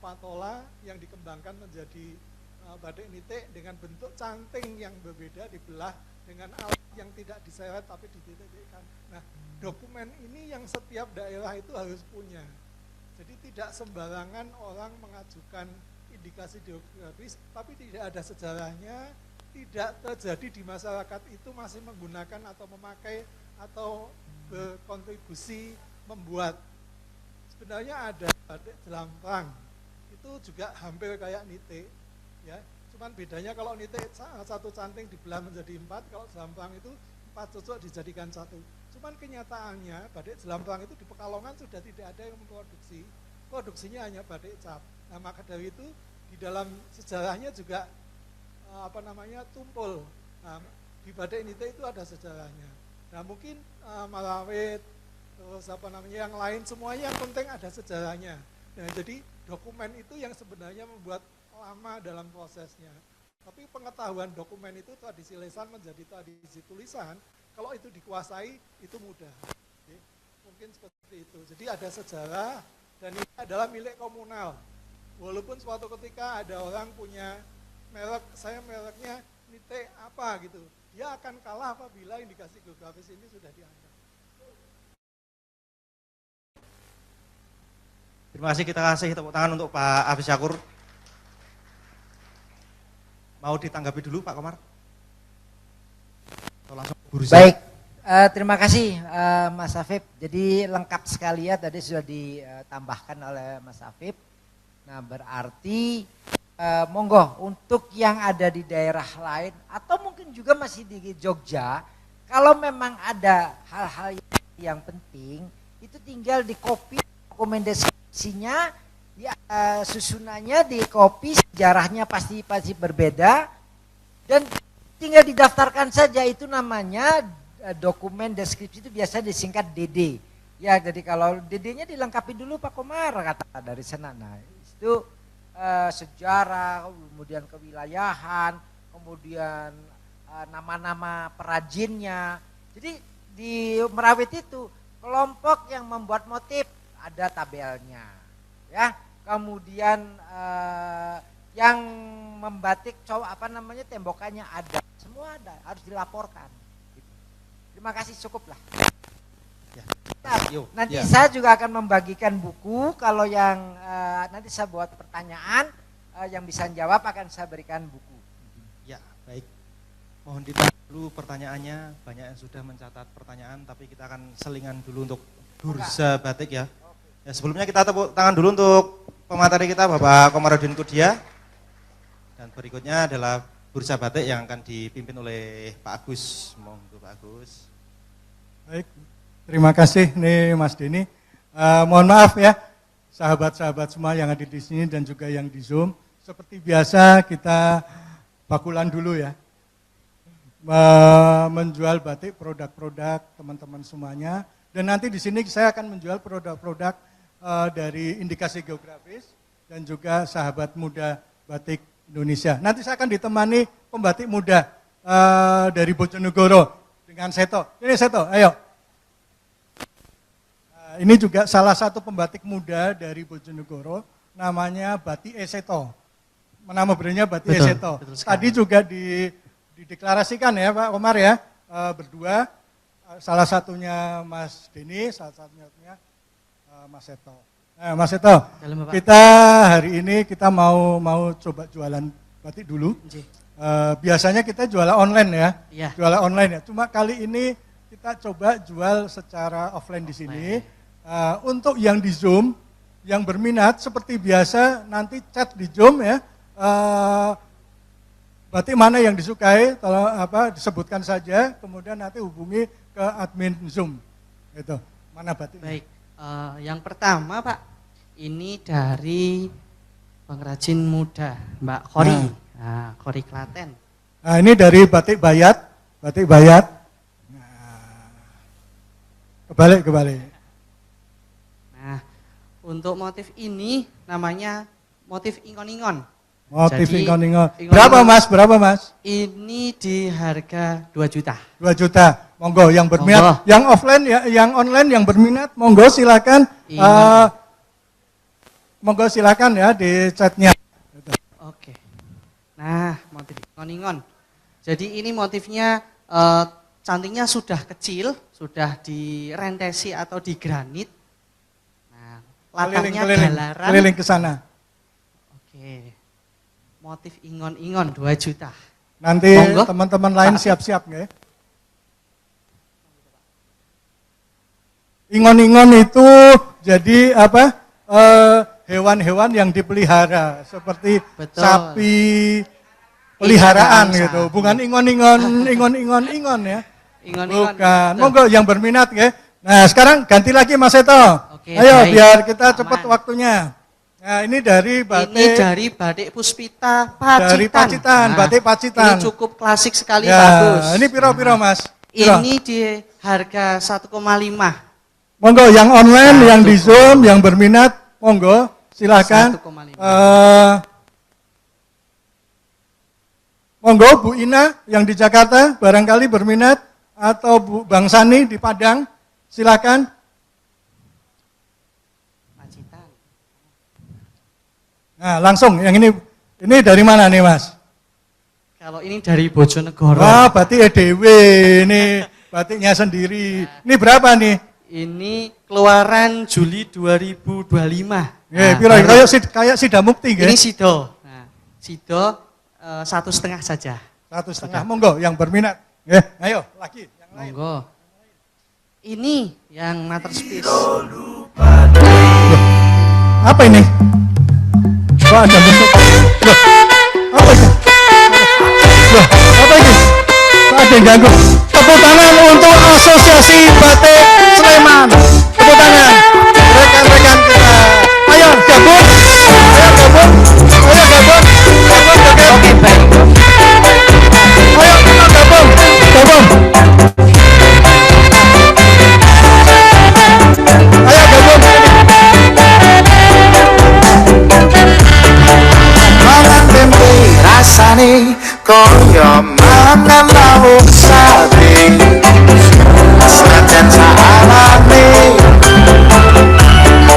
Speaker 1: patola yang dikembangkan menjadi batik nitik dengan bentuk canting yang berbeda, dibelah dengan alat yang tidak diseret tapi dititikkan. Nah, dokumen ini yang setiap daerah itu harus punya. Jadi tidak sembarangan orang mengajukan indikasi geografis tapi tidak ada sejarahnya, tidak terjadi di masyarakat itu masih menggunakan atau memakai atau berkontribusi membuat. Sebenarnya ada batik Jelamprang, itu juga hampir kayak nitik, ya. Cuman bedanya kalau nitik satu canting dibelah menjadi 4, kalau Jelamprang itu 4 cocok dijadikan 1. Cuman kenyataannya batik Jelamprang itu di Pekalongan sudah tidak ada yang memproduksi, produksinya hanya batik cap. Nah, maka dari itu di dalam sejarahnya juga tumpul. Nah, di batik nitik itu ada sejarahnya. Nah, mungkin Marawit, terus yang lain semuanya yang penting ada sejarahnya. Nah, jadi dokumen itu yang sebenarnya membuat lama dalam prosesnya. Tapi pengetahuan dokumen itu tradisi lesan menjadi tradisi tulisan, kalau itu dikuasai itu mudah. Oke, mungkin seperti itu. Jadi ada sejarah dan ini adalah milik komunal. Walaupun suatu ketika ada orang punya saya mereknya Nite apa gitu. Dia akan kalah apabila indikasi geografis ini sudah dianggap.
Speaker 2: Terima kasih, kita kasih tepuk tangan untuk Pak Hafiz Syakur. Mau ditanggapi dulu Pak Komar? Atau langsung bursa?
Speaker 6: Baik, terima kasih Mas Afif. Jadi lengkap sekali ya, tadi sudah ditambahkan oleh Mas Afif. Nah berarti monggo untuk yang ada di daerah lain atau mungkin juga masih di Jogja, kalau memang ada hal-hal yang penting, itu tinggal di copy dokumentasinya, ya, susunannya di copy, sejarahnya pasti berbeda, dan tinggal didaftarkan saja. Itu namanya dokumen deskripsi, itu biasa disingkat DD. Ya, jadi kalau DD-nya dilengkapi dulu Pak Komar, kata dari sana. Nah, itu sejarah, kemudian kewilayahan, kemudian nama-nama perajinnya. Jadi di Merawit itu kelompok yang membuat motif ada tabelnya, ya. Kemudian yang membatik tembokannya ada, semua ada, harus dilaporkan. Gitu. Terima kasih, cukuplah.
Speaker 2: Ya.
Speaker 6: Nanti saya juga akan membagikan buku. Kalau yang nanti saya buat pertanyaan, yang bisa jawab akan saya berikan buku.
Speaker 2: Ya, baik. Mohon ditahan dulu pertanyaannya. Banyak yang sudah mencatat pertanyaan, tapi kita akan selingan dulu untuk bursa batik ya. Ya, sebelumnya kita tepuk tangan dulu untuk pemateri kita Bapak Komarudin Kudia. Dan berikutnya adalah bursa batik yang akan dipimpin oleh Pak Agus. Monggo Pak Agus.
Speaker 1: Baik, terima kasih nih Mas Denny. Mohon maaf ya, sahabat-sahabat semua yang ada di sini dan juga yang di Zoom. Seperti biasa kita bakulan dulu ya. Menjual batik produk-produk teman-teman semuanya. Dan nanti di sini saya akan menjual produk-produk dari indikasi geografis dan juga sahabat muda batik Indonesia. Nanti saya akan ditemani pembatik muda dari Bojonegoro dengan Seto. Ini Seto, ayo. Ini juga salah satu pembatik muda dari Bojonegoro, namanya Batik Seto. Nama brandnya Batik Seto. Tadi juga dideklarasikan ya Pak Komar ya, berdua. Salah satunya Mas Denny, salah satunya Mas Seto. Nah, Mas Seto, kita hari ini kita mau coba jualan batik dulu. Biasanya kita jualan online ya, jualan online ya. Cuma kali ini kita coba jual secara offline di sini. Untuk yang di Zoom, yang berminat seperti biasa nanti chat di Zoom ya. Batik mana yang disukai, kalau disebutkan saja, kemudian nanti hubungi ke admin Zoom. Itu mana batik?
Speaker 7: Baik. Yang pertama Pak, ini dari pengrajin muda Mbak Khori, Khori Klaten.
Speaker 1: Nah ini dari batik Bayat. Nah, kebalik.
Speaker 7: Nah, untuk motif ini namanya motif ingon-ingon.
Speaker 1: Motif
Speaker 7: Jadi,
Speaker 1: ingon-ingon.
Speaker 7: ingon-ingon.
Speaker 1: Berapa mas?
Speaker 7: Ini di harga 2 juta.
Speaker 1: 2 juta. Monggo yang berminat,
Speaker 7: Monggo.
Speaker 1: yang offline ya, yang online yang berminat, monggo silakan. Monggo silakan ya di chatnya.
Speaker 7: Oke. Nah, motif ingon-ingon. Jadi ini motifnya cantingnya sudah kecil, sudah direntesi atau di granit. Nah, latangnya galaran.
Speaker 1: Keliling ke sana.
Speaker 7: Oke. Motif ingon-ingon 2 juta.
Speaker 1: Nanti
Speaker 7: Monggo.
Speaker 1: teman-teman lain siap-siap ya. Ingon-ingon itu jadi hewan-hewan yang dipelihara seperti
Speaker 7: Betul.
Speaker 1: sapi peliharaan
Speaker 7: Ikan
Speaker 1: gitu.
Speaker 7: sapi.
Speaker 1: Bukan ingon-ingon ya.
Speaker 7: Ingon-ingon.
Speaker 1: Bukan.
Speaker 7: Betul.
Speaker 1: Monggo yang berminat ya. Nah, sekarang ganti lagi Mas Seto.
Speaker 7: Oke,
Speaker 1: Ayo
Speaker 7: baik.
Speaker 1: biar kita cepat
Speaker 7: Aman.
Speaker 1: waktunya. Nah, ini dari batik
Speaker 7: Ini dari batik Puspita Pacitan.
Speaker 1: Dari Pacitan, batik Pacitan.
Speaker 7: Ini cukup klasik sekali,
Speaker 1: ya,
Speaker 7: bagus.
Speaker 1: ini piro-piro Mas? Piro?
Speaker 7: Ini di harga 1,5.
Speaker 1: Monggo yang online, yang di Zoom, yang berminat, monggo silakan.
Speaker 7: 1,5.
Speaker 1: Monggo Bu Ina yang di Jakarta barangkali berminat, atau Bu Bang Sani di Padang, silakan.
Speaker 7: Pacitan.
Speaker 1: Nah langsung yang ini dari mana nih Mas?
Speaker 7: Kalau ini dari Bojonegoro.
Speaker 1: Wah, batik EDW ini, batiknya sendiri. Ini berapa nih?
Speaker 7: Ini keluaran Juli 2025.
Speaker 1: Kayak Sida Mukti,
Speaker 7: ini
Speaker 1: guys.
Speaker 7: Sido. Nah, Sido 1,5 saja.
Speaker 1: 1,5, monggo yang berminat. Ya, ayo lagi yang lain.
Speaker 7: Monggo. Ini yang Materspiece.
Speaker 1: Apa ini? Wah, ada bentuk. Loh, apa ini? Loh, apa ini? Kok ada yang ganggu? Tepuk tangan untuk Asosiasi Batik Sleman. Tepuk tangan. Rekan-rekan kita. Ayo gabung. Ayo gabung. Ayo gabung. Gabung, gabung.
Speaker 7: Oke, baik.
Speaker 1: Ayo kita gabung. Gabung. Ayo gabung.
Speaker 8: Mangan tempe rasane kaya mangan lawuh sate. Senajan saarane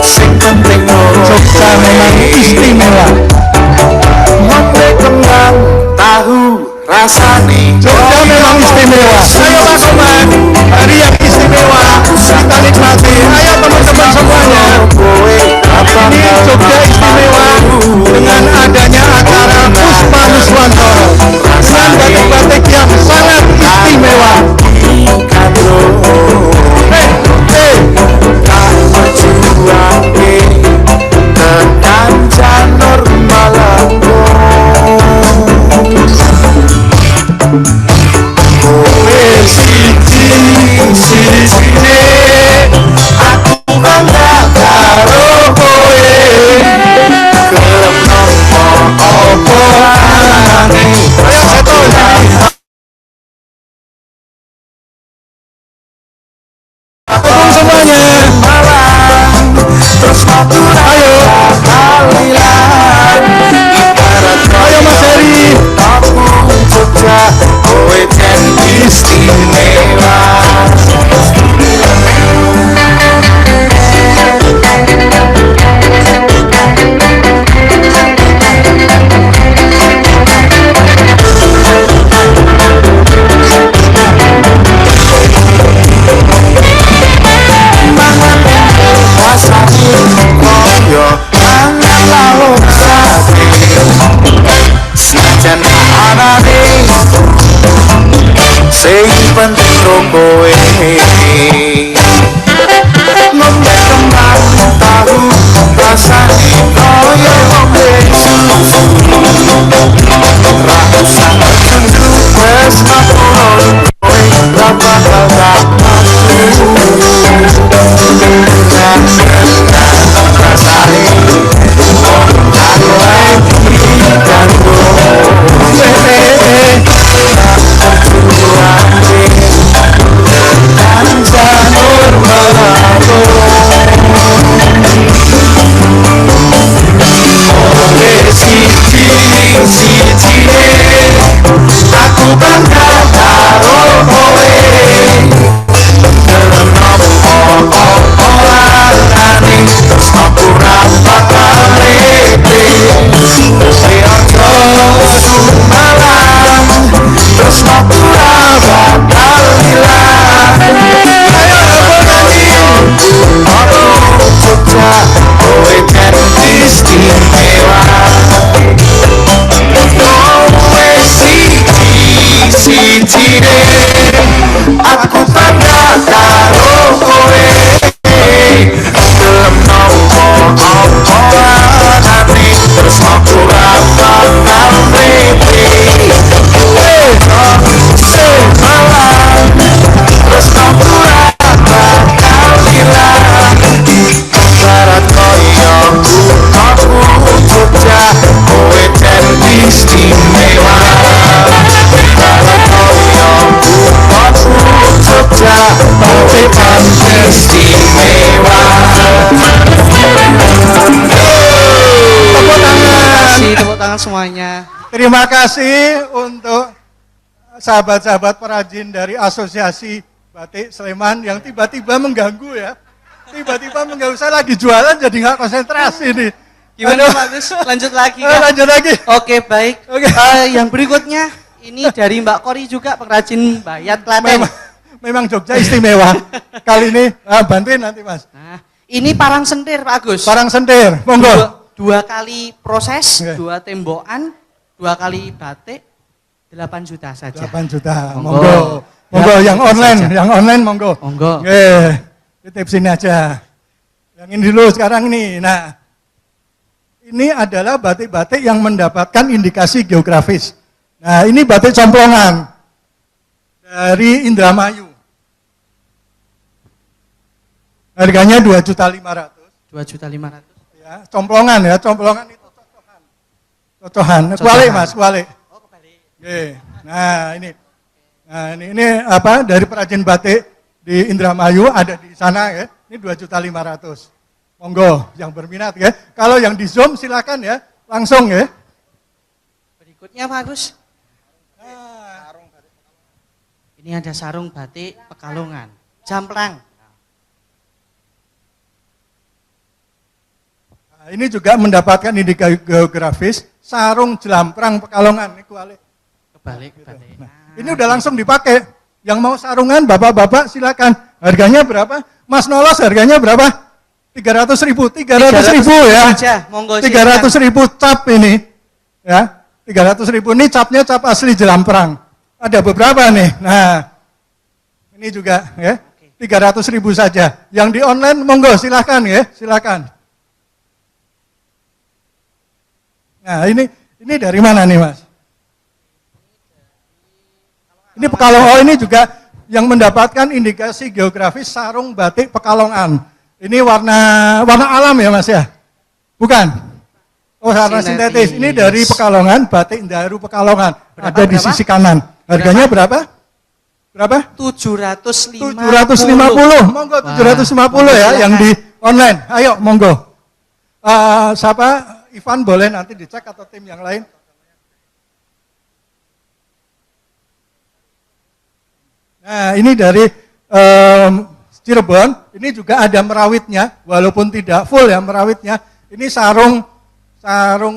Speaker 8: sing penting
Speaker 1: Jogja memang istimewa.
Speaker 8: ngombe kembang tahu rasane
Speaker 1: Jogja memang istimewa. Ayo Pak Soman, hari yang istimewa kita nikmati. Ayo teman-teman semuanya. Ini Jogja istimewa dengan adanya acara Puspa Nuswantoro dengan batik-batik yang sangat istimewa.
Speaker 8: tekan janur malanggo kowe siji-sijine aku bangga karo kowe gelem nopo opo anane
Speaker 1: Ayo satu. Tepung semuanya.
Speaker 8: terus matur ayo kalilan ibarat
Speaker 1: Ayo Mas Heri.
Speaker 8: Tapung Jogja kowe jen istimewa mangan rasane kaya mangan lawuh sate senajan anane sing penting kowe ngombe kembang tahu rasane kaya ngombe susu ra usah nunjuk wes ngapura kowe ra bakal tak rasane aku lagi ganggu tekan janur malanggo kowe siji-sijine aku bangga karo kowe gelem nopo opo anane terus aku ra bakal lete kowe aja sumalang terus aku ra bakal ilang ayo nyanyi aku Jogja kowe jen istimewa kowe siji-sijine aku bangga karo kowe gelem nopo opo anane terus aku ra bakal lete semalam terus aku ra bakal ilang barat koyo aku Jogja kowe jen istimewa barat koyo aku Jogja kowe jen istimewa
Speaker 7: Tepuk tangan semuanya.
Speaker 1: Terima kasih untuk sahabat-sahabat perajin dari Asosiasi Batik Sleman yang tiba-tiba mengganggu ya. Tiba-tiba mengganggu, saya lagi jualan jadi nggak konsentrasi nih.
Speaker 7: Gimana
Speaker 1: Aduh.
Speaker 7: Pak Gus? Lanjut lagi
Speaker 1: Lanjut lagi.
Speaker 7: Oke, baik.
Speaker 1: Oke.
Speaker 7: Yang berikutnya ini dari Mbak Kori juga pengrajin bayat Klaten.
Speaker 1: Memang Jogja istimewa. Kali ini bantuin nanti Mas.
Speaker 7: Nah, ini parang sentir Pak Agus.
Speaker 1: Parang sentir, monggo.
Speaker 7: Dua kali proses,
Speaker 1: Oke.
Speaker 7: 2 tembokan, 2 kali batik, 8 juta saja.
Speaker 1: 8 juta,
Speaker 7: Monggo.
Speaker 1: monggo. Monggo
Speaker 7: 8
Speaker 1: yang
Speaker 7: juta
Speaker 1: online,
Speaker 7: saja.
Speaker 1: yang online monggo.
Speaker 7: Monggo.
Speaker 1: Titip sini aja. Yang ini dulu sekarang nih. Nah, ini adalah batik-batik yang mendapatkan indikasi geografis. Nah, ini batik complongan dari Indramayu. Harganya 2.500.000.
Speaker 7: 2.500.000.
Speaker 1: Ya, complongan ya, complongan itu cocohan. Cocohan. Kualik Mas, kualik.
Speaker 7: Oh, kembali.
Speaker 1: Oke. Nah, ini. Nah, ini apa dari perajin batik di Indramayu ada di sana ya. Ini 2.500.000. Monggo yang berminat ya. Kalau yang di Zoom silakan ya, langsung ya.
Speaker 7: Berikutnya Pak Agus.
Speaker 1: Nah,
Speaker 7: Ini ada sarung batik Pekalongan. Jamplang.
Speaker 1: nah, ini juga mendapatkan indikasi geografis sarung jelamprang Pekalongan. Ini kualik.
Speaker 7: Kebalik batik.
Speaker 1: Nah, ini udah langsung dipakai. Yang mau sarungan bapak-bapak silakan. Harganya berapa? Mas Nolos harganya berapa? 300.000. 300.000 ya.
Speaker 7: Aja, monggo
Speaker 1: 300.000 cap ini. Ya. 300.000 ini capnya cap asli jelamprang. Ada beberapa nih. Nah, ini juga ya. 300.000 saja. Yang di online monggo silakan ya, silakan. Nah, ini dari mana nih, Mas? Ini Pekalongan. Oh, ini juga yang mendapatkan indikasi geografis sarung batik Pekalongan. Ini warna alam ya, Mas ya? Bukan? Oh, warna sintetis. Ini dari Pekalongan, batik Daru Pekalongan. Ada di sisi kanan. Harganya berapa? Berapa?
Speaker 7: 750.
Speaker 1: 750. Monggo 750 ya yang di online. Ayo monggo. Siapa? Ivan boleh nanti dicek atau tim yang lain. Nah, ini dari Cirebon. Ini juga ada merawitnya, walaupun tidak full ya merawitnya. Ini sarung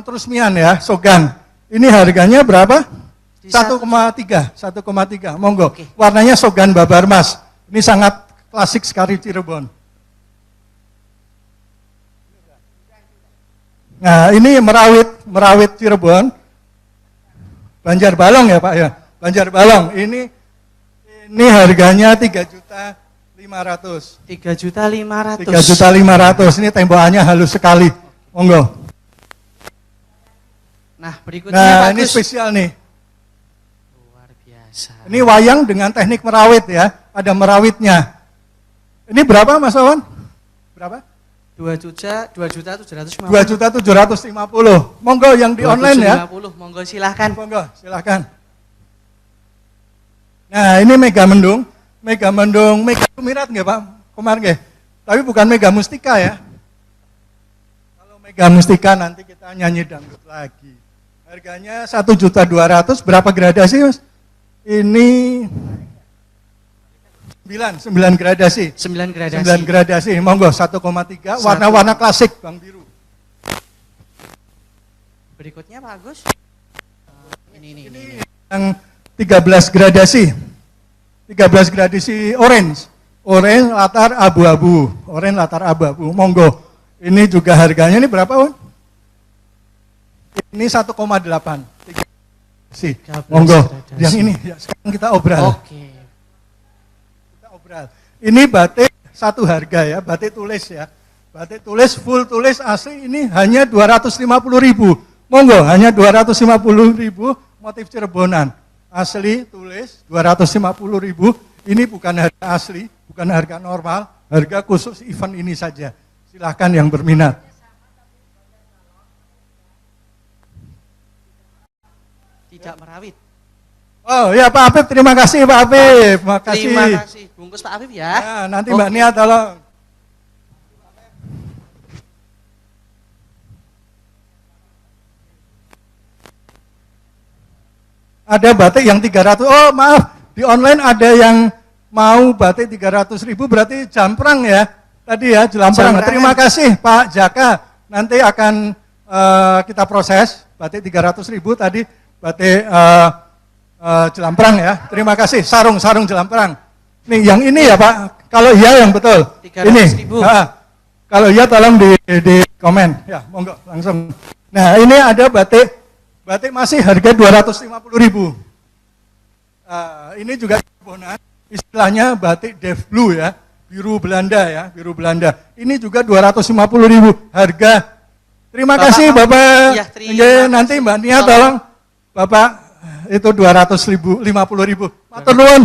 Speaker 1: terusmian ya, sogan. Ini harganya berapa? 1,3. Monggo.
Speaker 7: Oke.
Speaker 1: Warnanya sogan babar mas. Ini sangat klasik sekali Cirebon. Nah, ini merawit Cirebon. Banjarbalong ya Pak ya. Banjarbalong. Ini harganya 3.500.000.
Speaker 7: 3.500.000.
Speaker 1: 3.500.000. Ini tembakannya halus sekali. Monggo.
Speaker 7: Nah, berikutnya
Speaker 1: Nah,
Speaker 7: Pak
Speaker 1: ini
Speaker 7: Gus.
Speaker 1: spesial nih.
Speaker 7: Luar biasa.
Speaker 1: Ini wayang dengan teknik merawit ya. Ada merawitnya. Ini berapa Mas Wawan? Berapa?
Speaker 7: 2.750.000.
Speaker 1: 2.750.000. Monggo yang di online ya.
Speaker 7: 250. Monggo silahkan.
Speaker 1: Monggo, silakan. Nah, ini Mega Mendung Kumirat nggak Pak? Kemarin nggak? Tapi bukan Mega Mustika ya. Kalau Mega Mustika nanti kita nyanyi dangdut lagi. Harganya 1.200.000. Berapa gradasi Mas? Ini 9 gradasi.
Speaker 7: 9 gradasi.
Speaker 1: 9 gradasi. Monggo 1,3. Warna-warna klasik Bang Biru.
Speaker 7: Berikutnya Pak Agus. Ini.
Speaker 1: Yang 13 gradasi. 13 gradasi orange. Orange latar abu-abu. Monggo. Ini juga harganya ini berapa, Un? Ini 1,8. Sih.
Speaker 7: 13
Speaker 1: Monggo.
Speaker 7: gradasi.
Speaker 1: Yang ini ya, sekarang kita obral.
Speaker 7: Oke.
Speaker 1: Ini batik satu harga ya, batik tulis ya. Batik tulis full tulis asli ini hanya 250.000. Monggo, hanya 250.000 motif Cirebonan. Asli tulis 250.000. Ini bukan harga asli, bukan harga normal, harga khusus event ini saja. Silahkan yang berminat.
Speaker 7: Tidak merawit.
Speaker 1: Oh ya Pak Afif, terima kasih Pak Afif. Makasih.
Speaker 7: Terima kasih. Bungkus Pak Afif ya.
Speaker 1: Ya, nanti Mbak Nia tolong. Ada batik yang 300. Oh maaf, di online ada yang mau batik 300.000 berarti jamprang ya. Tadi ya, jelamprang.
Speaker 7: Jamprang.
Speaker 1: Terima kasih Pak Jaka. Nanti akan kita proses batik 300.000 tadi batik Jelamprang ya. Terima kasih. Sarung Jelamprang. Nih yang ini ya Pak. Kalau iya yang betul.
Speaker 7: 300.000.
Speaker 1: Ini. Kalau iya tolong di komen. Ya, monggo langsung. Nah, ini ada batik masih harga 250.000. Ini juga bonan. Istilahnya batik Dev Blue ya. Biru Belanda ya, biru Belanda. Ini juga 250.000 harga. Terima kasih Bapak.
Speaker 7: Ya, terima
Speaker 1: nanti
Speaker 7: kasih.
Speaker 1: Mbak Nia tolong Bapak itu 250.000. Matur nuwun.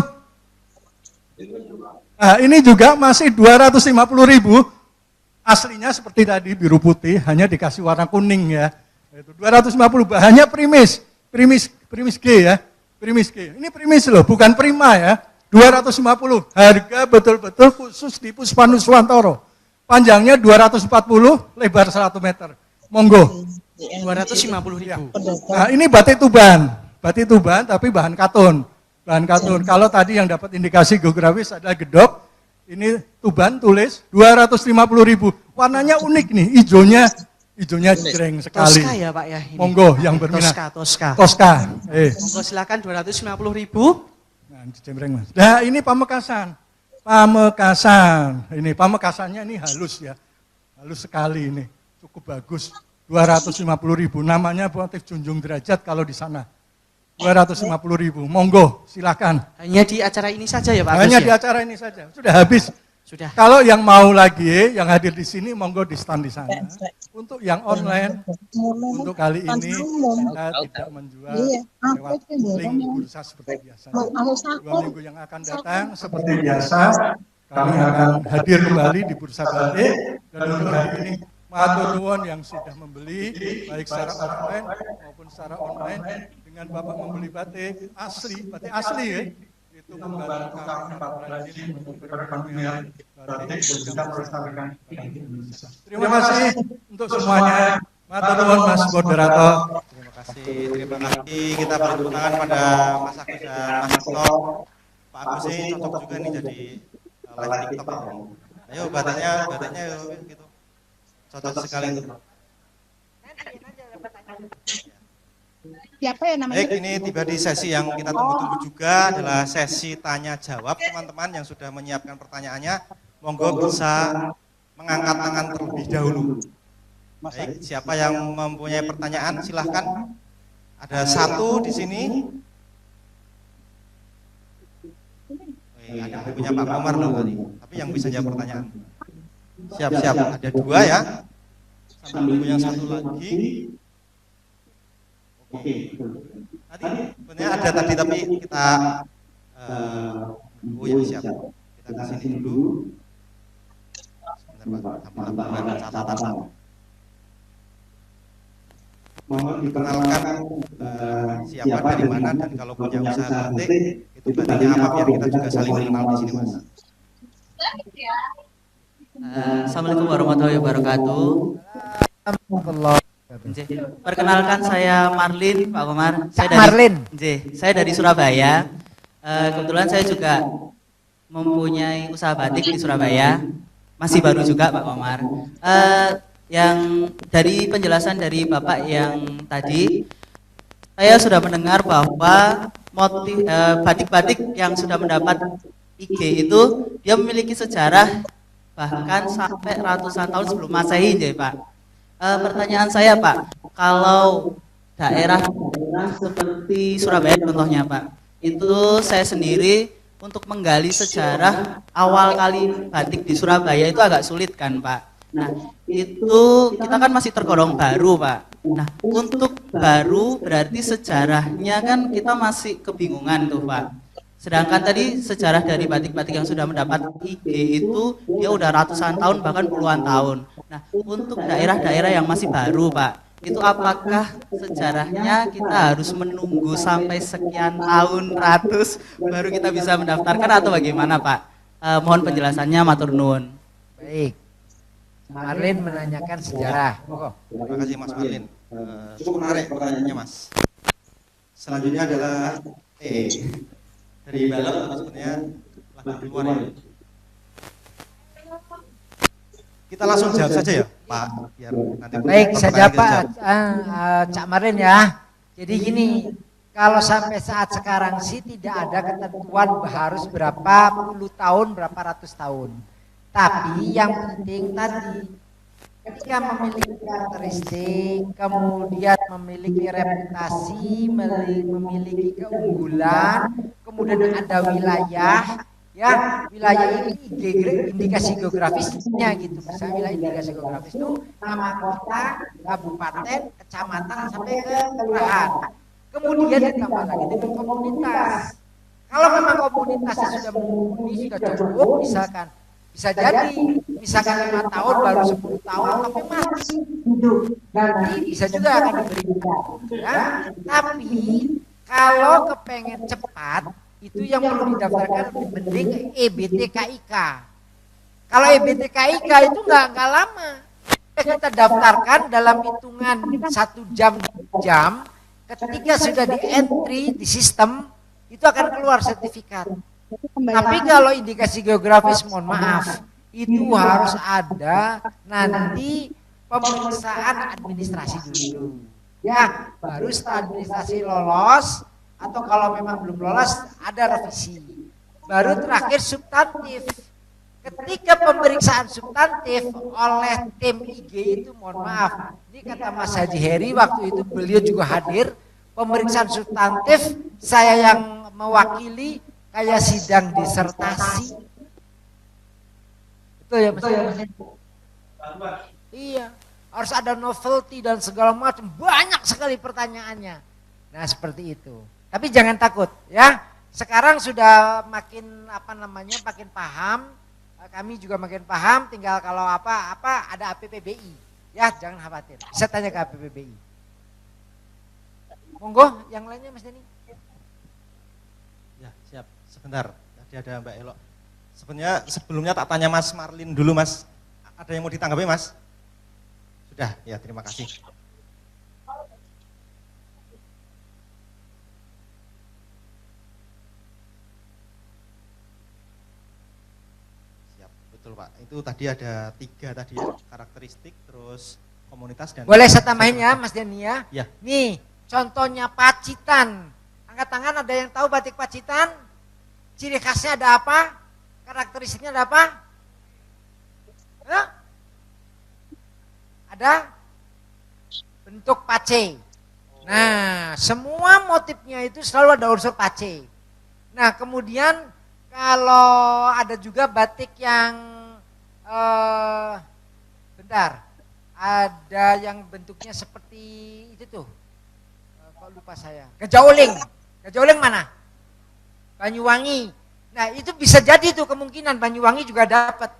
Speaker 1: Nah, ini juga masih 250.000. Aslinya seperti tadi biru putih, hanya dikasih warna kuning ya. Itu 250, bahannya primis G ya. Primis G. Ini primis loh, bukan prima ya. 250. Harga betul-betul khusus di Puspanuswantoro. Panjangnya 240, lebar 100 meter. Monggo.
Speaker 7: 250.000.
Speaker 1: Nah, ini batik Tuban. Batik Tuban tapi bahan katun. Kalau tadi yang dapat indikasi geografis adalah gedok, ini Tuban tulis 250.000. Warnanya unik nih, hijaunya jreng sekali.
Speaker 7: Tosca ya Pak ya ini.
Speaker 1: Monggo yang berminat.
Speaker 7: Tosca.
Speaker 1: Tosca.
Speaker 7: Monggo silakan 250.000.
Speaker 1: Nah, ini Pamekasan. Ini Pamekasannya ini halus ya. Halus sekali ini. Cukup bagus. 250.000. Namanya motif Junjung Derajat kalau di sana. 250.000. Monggo, silakan.
Speaker 7: Hanya di acara ini saja ya Pak?
Speaker 1: Hanya
Speaker 7: Agus,
Speaker 1: di
Speaker 7: ya?
Speaker 1: acara ini saja. Sudah habis.
Speaker 7: Sudah.
Speaker 1: Kalau yang mau lagi, yang hadir di sini, monggo di stand di sana. Untuk yang online, untuk kali ini kita tidak menjual lewat link bursa seperti biasa. 2 minggu yang akan datang, seperti biasa, kami akan hadir kembali di Bursa Batik. Dan untuk hari ini, matur nuwun yang sudah membeli, baik secara offline maupun secara online, dengan Bapak membeli batik asli ya. Itu membantu kami Pak Rajin untuk perekonomian batik dan juga melestarikan batik Indonesia. Terima kasih untuk semuanya. Matur nuwun Mas Moderator.
Speaker 2: Terima kasih. Kita beri tepuk tangan pada Mas Agus dan Mas Tok. Pak Agus ini cocok juga nih jadi live TikTok. Ayo batiknya gitu. Cocok sekali itu.
Speaker 9: Siapa ya namanya?
Speaker 2: Baik, ini tiba di sesi yang kita tunggu-tunggu juga adalah sesi tanya jawab. Teman-teman yang sudah menyiapkan pertanyaannya, monggo bisa mengangkat tangan terlebih dahulu. Baik, siapa yang mempunyai pertanyaan silahkan. Ada satu di sini. Ada bukunya Pak Komar loh tadi, tapi yang bisa jawab pertanyaan. Siap. Ada 2 ya. Sambil buku yang satu lagi. Oke. Nanti sebenarnya ada tadi tapi kita siap. Kita ke sini dulu. Sebentar Pak, sambil catatan. Mohon dikenalkan siapa dari mana dan kalau punya usaha batik itu batiknya apa biar kita juga saling mengenal di sini Mas.
Speaker 7: Assalamualaikum warahmatullahi wabarakatuh. Perkenalkan saya Marlin, Pak Komar. Saya dari Surabaya. Kebetulan saya juga mempunyai usaha batik di Surabaya. Masih baru juga Pak Komar. Yang dari penjelasan dari Bapak yang tadi, saya sudah mendengar bahwa motif batik-batik yang sudah mendapat IG itu dia memiliki sejarah bahkan sampai ratusan tahun sebelum Masehi, ya Pak. Pertanyaan saya Pak, kalau daerah seperti Surabaya contohnya Pak, itu saya sendiri untuk menggali sejarah awal kali batik di Surabaya itu agak sulit kan Pak. Nah itu kita kan masih tergolong baru Pak. Nah untuk baru berarti sejarahnya kan kita masih kebingungan tuh Pak. Sedangkan tadi sejarah dari batik-batik yang sudah mendapat IG itu dia udah ratusan tahun bahkan puluhan tahun. Nah untuk daerah-daerah yang masih baru Pak, itu apakah sejarahnya kita harus menunggu sampai sekian tahun ratus baru kita bisa mendaftarkan atau bagaimana Pak? Mohon penjelasannya, matur nuwun.
Speaker 6: Baik. Marlin menanyakan sejarah.
Speaker 2: Terima kasih Mas Marlin. Cukup menarik pertanyaannya Mas. Selanjutnya adalah dari balap sebenarnya lagu keluar ya. Kita langsung jawab saja ya Pak. Biar nanti
Speaker 6: baik, saya jawab Pak Cak Marlin ya. Jadi gini, Kalau sampai saat sekarang sih tidak ada ketentuan harus berapa puluh tahun, berapa ratus tahun. Tapi yang penting tadi, ketika memiliki karakteristik, kemudian memiliki reputasi, memiliki keunggulan, kemudian ada wilayah, ya wilayah ini indikasi geografisnya gitu. Misalnya wilayah indikasi geografis itu nama kota, kabupaten, kecamatan sampai ke kelurahan. Kemudian ditambah lagi dengan komunitas. Kalau memang komunitasnya sudah mumpuni, sudah cukup, misalkan bisa jadi, misalkan 5 tahun baru 10 tahun, tapi masih hidup, nanti bisa juga akan diberikan. Ya. Tapi kalau kepengen cepat, itu yang perlu didaftarkan lebih penting EBTKIK. Kalau EBTKIK itu nggak lama, kita daftarkan dalam hitungan 1 jam, 2 jam. Ketika sudah di entry di sistem, itu akan keluar sertifikat. Tapi kalau indikasi geografis, mohon maaf, itu harus ada nanti pemeriksaan administrasi dulu. Ya, baru setelah administrasi lolos, atau kalau memang belum lolos, ada revisi. Baru terakhir substantif. Ketika pemeriksaan substantif oleh tim IG itu, mohon maaf, ini kata Mas Haji Heri waktu itu beliau juga hadir, pemeriksaan substantif saya yang mewakili kayak sidang disertasi. Betul ya Mas? Iya, harus ada novelty dan segala macam, banyak sekali pertanyaannya. Nah seperti itu. Tapi jangan takut ya. Sekarang sudah makin makin paham. Kami juga makin paham, tinggal kalau apa ada APPBI. Ya, jangan khawatir. Bisa tanya ke APPBI. Monggo, yang lainnya Mas Denny.
Speaker 2: Ya, siap. Sebentar. Tadi ada Mbak Elo. Sebenarnya sebelumnya tak tanya Mas Marlin dulu, Mas. Ada yang mau ditanggapi, Mas? Sudah, ya terima kasih. Betul Pak, itu tadi ada 3 tadi ya, karakteristik, terus komunitas dan...
Speaker 6: Boleh saya tambahin ya Mas Denny ya?
Speaker 2: Ya.
Speaker 6: Nih, contohnya Pacitan. Angkat tangan, ada yang tahu batik Pacitan? Ciri khasnya ada apa? Karakteristiknya ada apa? Hah? Ada? Bentuk pace. Nah, semua motifnya itu selalu ada unsur pace. Nah, kemudian kalau ada juga batik yang bentar, ada yang bentuknya seperti itu tuh, kok lupa saya, Gajah-Oling. Gajah-Oling mana? Banyuwangi. Nah itu bisa jadi tuh kemungkinan Banyuwangi juga dapat.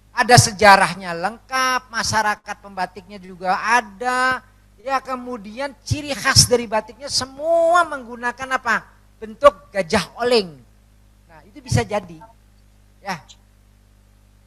Speaker 6: Ada sejarahnya lengkap, masyarakat pembatiknya juga ada. Ya kemudian ciri khas dari batiknya semua menggunakan apa? Bentuk Gajah-Oling. Nah itu bisa jadi. Ya.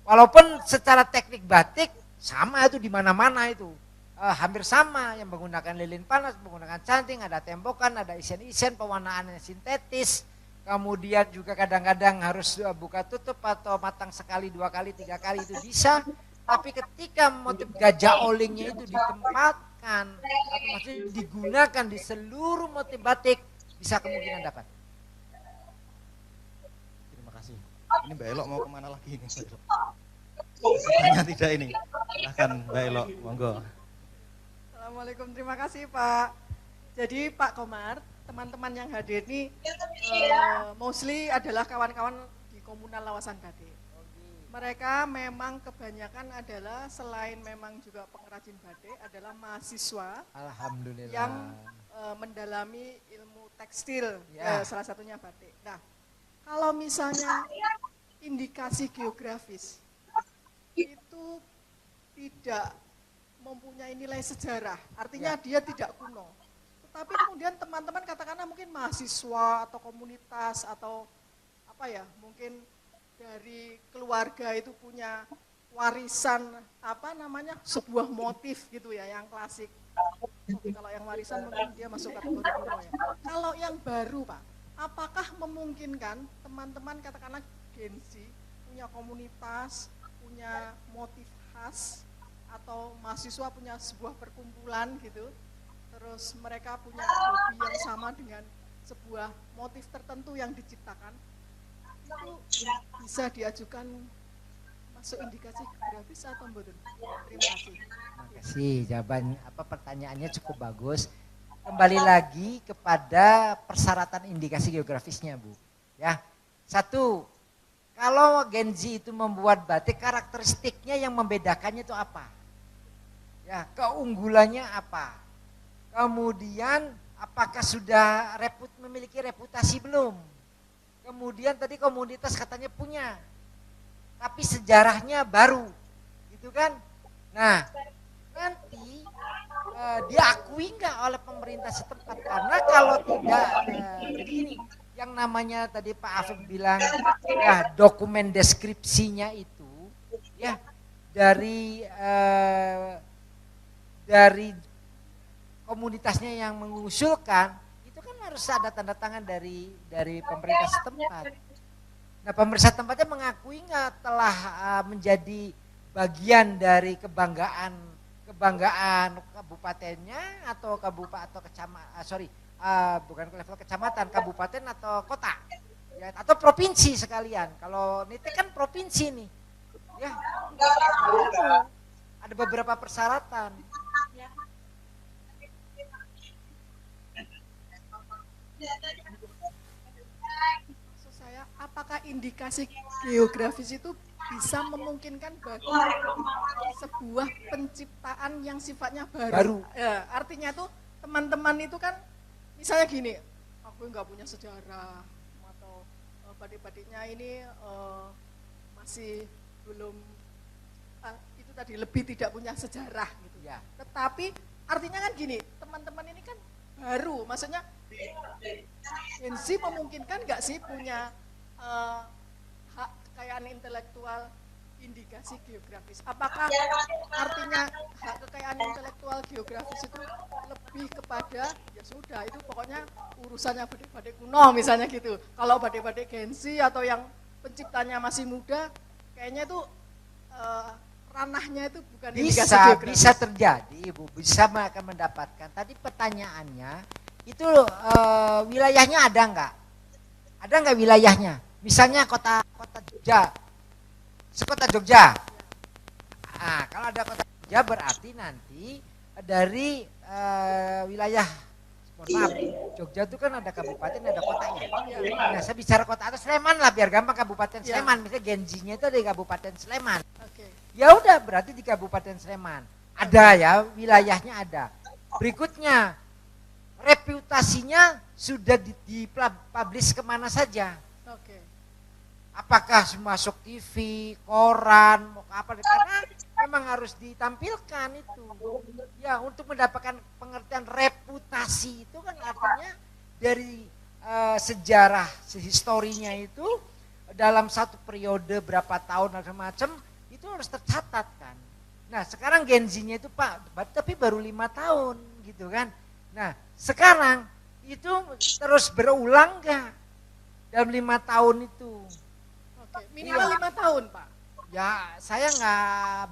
Speaker 6: Walaupun secara teknik batik sama itu di mana-mana itu. Hampir sama, yang menggunakan lilin panas, menggunakan canting, ada tembokan, ada isen-isen, pewarnaannya sintetis. Kemudian juga kadang-kadang harus buka tutup atau matang sekali, 2 kali, 3 kali itu bisa. Tapi ketika motif Gajah-Olingnya itu ditempatkan atau maksudnya digunakan di seluruh motif batik, bisa kemungkinan dapat.
Speaker 2: Terima kasih. Ini Mbak Elo mau kemana lagi ini? Tanya tidak ini. Silahkan Mbak Elo, monggo.
Speaker 9: Assalamualaikum, terima kasih Pak. Jadi Pak Komar, teman-teman yang hadir ini mostly adalah kawan-kawan di komunal Lawasan Batik. Mereka memang kebanyakan adalah selain memang juga pengrajin batik adalah mahasiswa.
Speaker 6: Alhamdulillah.
Speaker 9: Yang mendalami ilmu tekstil,
Speaker 6: ya.
Speaker 9: Salah satunya batik. Nah, kalau misalnya indikasi geografis itu tidak mempunyai nilai sejarah, artinya dia tidak kuno. Tetapi kemudian teman-teman katakanlah mungkin mahasiswa atau komunitas atau apa ya, mungkin dari keluarga itu punya warisan sebuah motif gitu ya yang klasik. Kalau yang warisan mungkin dia masuk kategori kuno ya. Kalau yang baru Pak, apakah memungkinkan teman-teman katakanlah Gen Z punya komunitas, punya motif khas, atau mahasiswa punya sebuah perkumpulan gitu, terus terus mereka punya hobi yang sama dengan sebuah motif tertentu yang diciptakan, itu bisa diajukan masuk indikasi geografis atau mboten? Terima kasih.
Speaker 6: Terima kasih. Jawaban pertanyaannya cukup bagus. Kembali lagi kepada persyaratan indikasi geografisnya, Bu. Ya. Satu, kalau Genzi itu membuat batik, karakteristiknya yang membedakannya itu apa? Ya, keunggulannya apa? Kemudian apakah sudah memiliki reputasi belum? Kemudian tadi komunitas katanya punya, tapi sejarahnya baru, gitu kan? Nah, nanti diakui nggak oleh pemerintah setempat? Karena kalau tidak, jadi ini yang namanya tadi Pak Afif bilang, ya dokumen deskripsinya itu, ya dari komunitasnya yang mengusulkan itu kan harus ada tanda tangan dari pemerintah setempat. Nah, pemerintah tempatnya mengakui nggak telah menjadi bagian dari kebanggaan kabupatennya atau bukan level kecamatan, kabupaten atau kota, ya, atau provinsi sekalian. Kalau Nite kan provinsi nih, ya, ada beberapa persyaratan.
Speaker 9: Maksud saya, apakah indikasi geografis itu bisa memungkinkan bagi sebuah penciptaan yang sifatnya baru? Ya, artinya tuh teman-teman itu kan, misalnya gini, aku nggak punya sejarah atau batik-batiknya ini masih belum itu tadi lebih tidak punya sejarah gitu.
Speaker 6: Ya.
Speaker 9: Tetapi artinya kan gini, teman-teman ini kan baru, maksudnya Genzi memungkinkan nggak sih punya hak kekayaan intelektual indikasi geografis? Apakah artinya hak kekayaan intelektual geografis itu lebih kepada, ya sudah itu pokoknya urusannya badik-badik kuno misalnya gitu. Kalau badik-badik Genzi atau yang penciptanya masih muda, kayaknya itu ranahnya itu bukan indikasi geografis.
Speaker 6: Bisa terjadi, Bu, bisa akan mendapatkan. Tadi pertanyaannya itu wilayahnya ada nggak? Ada nggak wilayahnya? Misalnya kota Jogja, sekota Jogja. Nah, kalau ada kota Jogja berarti nanti dari wilayah, mohon maaf, Jogja itu kan ada kabupaten, ada kotanya. Nah, saya bicara kota atau Sleman lah biar gampang, kabupaten Sleman. Misalnya Genzinya itu di kabupaten Sleman. Ya udah berarti di kabupaten Sleman. Ada ya, wilayahnya ada. Berikutnya, reputasinya sudah dipublish kemana saja. Apakah masuk TV, koran, mau apa? Karena memang harus ditampilkan itu. Ya, untuk mendapatkan pengertian reputasi itu kan artinya dari sejarah, historinya itu dalam satu periode berapa tahun macam-macam itu harus tercatat kan. Nah, sekarang Genzinya itu Pak, tapi baru 5 tahun gitu kan. Nah, sekarang itu terus berulang nggak dalam 5 tahun itu?
Speaker 9: Minimal 5 tahun, Pak.
Speaker 6: Ya, saya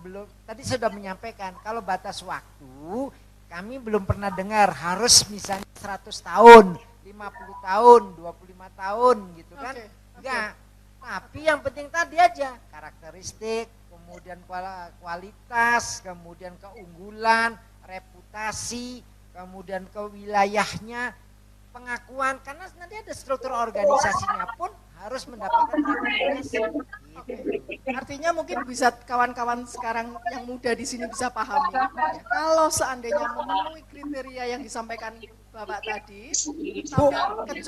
Speaker 6: belum, tadi sudah menyampaikan kalau batas waktu kami belum pernah dengar harus misalnya 100 tahun, 50 tahun, 25 tahun gitu kan. Enggak. Tapi yang penting tadi aja karakteristik, kemudian kualitas, kemudian keunggulan, reputasi, kemudian ke wilayahnya, pengakuan, karena nanti ada struktur organisasinya pun harus mendapatkan rekomendasi.
Speaker 9: Artinya mungkin bisa kawan-kawan sekarang yang muda di sini bisa pahami. Kalau seandainya memenuhi kriteria yang disampaikan Bapak tadi, kecuali tadi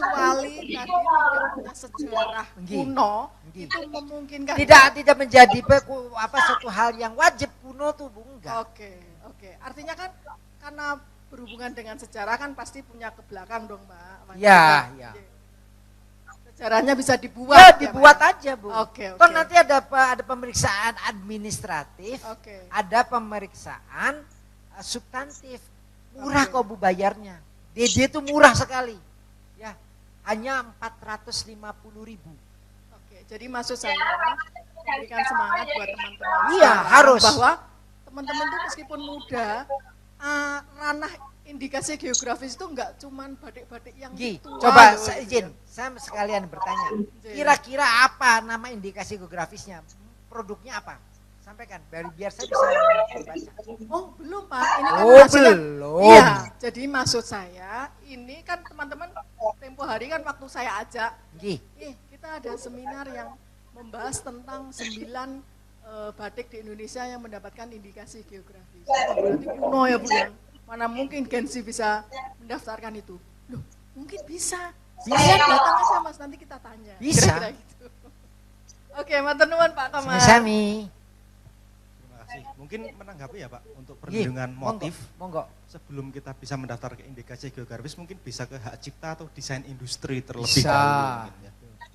Speaker 9: tidak punya sejarah kuno, itu memungkinkan.
Speaker 6: Tidak menjadi suatu hal yang wajib kuno tuh, Bu, enggak.
Speaker 9: Oke. Artinya kan karena berhubungan dengan sejarah kan pasti punya ke belakang dong, Mbak.
Speaker 6: Iya.
Speaker 9: Sejarahnya bisa dibuat.
Speaker 6: Ya, dibuat aja, Bu.
Speaker 9: Oke.
Speaker 6: Toh nanti ada pemeriksaan administratif, ada pemeriksaan substantif. Murah kok, Bu, bayarnya. DD itu murah sekali. Ya, hanya 450.000.
Speaker 9: Jadi maksud saya memberikan semangat buat teman-teman.
Speaker 6: Iya, harus.
Speaker 9: Bahwa teman-teman itu meskipun muda, ranah indikasi geografis itu enggak cuman batik-batik yang
Speaker 6: Gi,
Speaker 9: tua
Speaker 6: coba
Speaker 9: loh,
Speaker 6: saya
Speaker 9: gitu.
Speaker 6: izin, saya sekalian bertanya. Kira-kira apa nama indikasi geografisnya? Produknya apa? Sampaikan, biar saya bisa baca.
Speaker 9: Oh belum Pak, ini kan
Speaker 6: Oh,
Speaker 9: hasilnya.
Speaker 6: belum.
Speaker 9: Iya, jadi maksud saya ini kan teman-teman tempo hari kan waktu saya ajak,
Speaker 6: Gi,
Speaker 9: kita ada seminar yang membahas tentang 9 batik di Indonesia yang mendapatkan indikasi geografis. Oh, berarti kuno ya Bu ya. Mana mungkin Gensi bisa mendaftarkan itu? Loh, mungkin bisa. Saya datang aja Mas, nanti kita tanya.
Speaker 6: Bisa.
Speaker 9: Kira-kira gitu. Oke, matur nuwun Pak Komar.
Speaker 6: sami-sami.
Speaker 2: Terima kasih. Mungkin menanggapi ya Pak untuk
Speaker 6: Gi,
Speaker 2: perlindungan
Speaker 6: monggo,
Speaker 2: motif.
Speaker 6: monggo.
Speaker 2: Sebelum kita bisa mendaftar ke indikasi geografis, mungkin bisa ke hak cipta atau desain industri terlebih
Speaker 6: Bisa.
Speaker 2: dahulu. Mungkin, ya.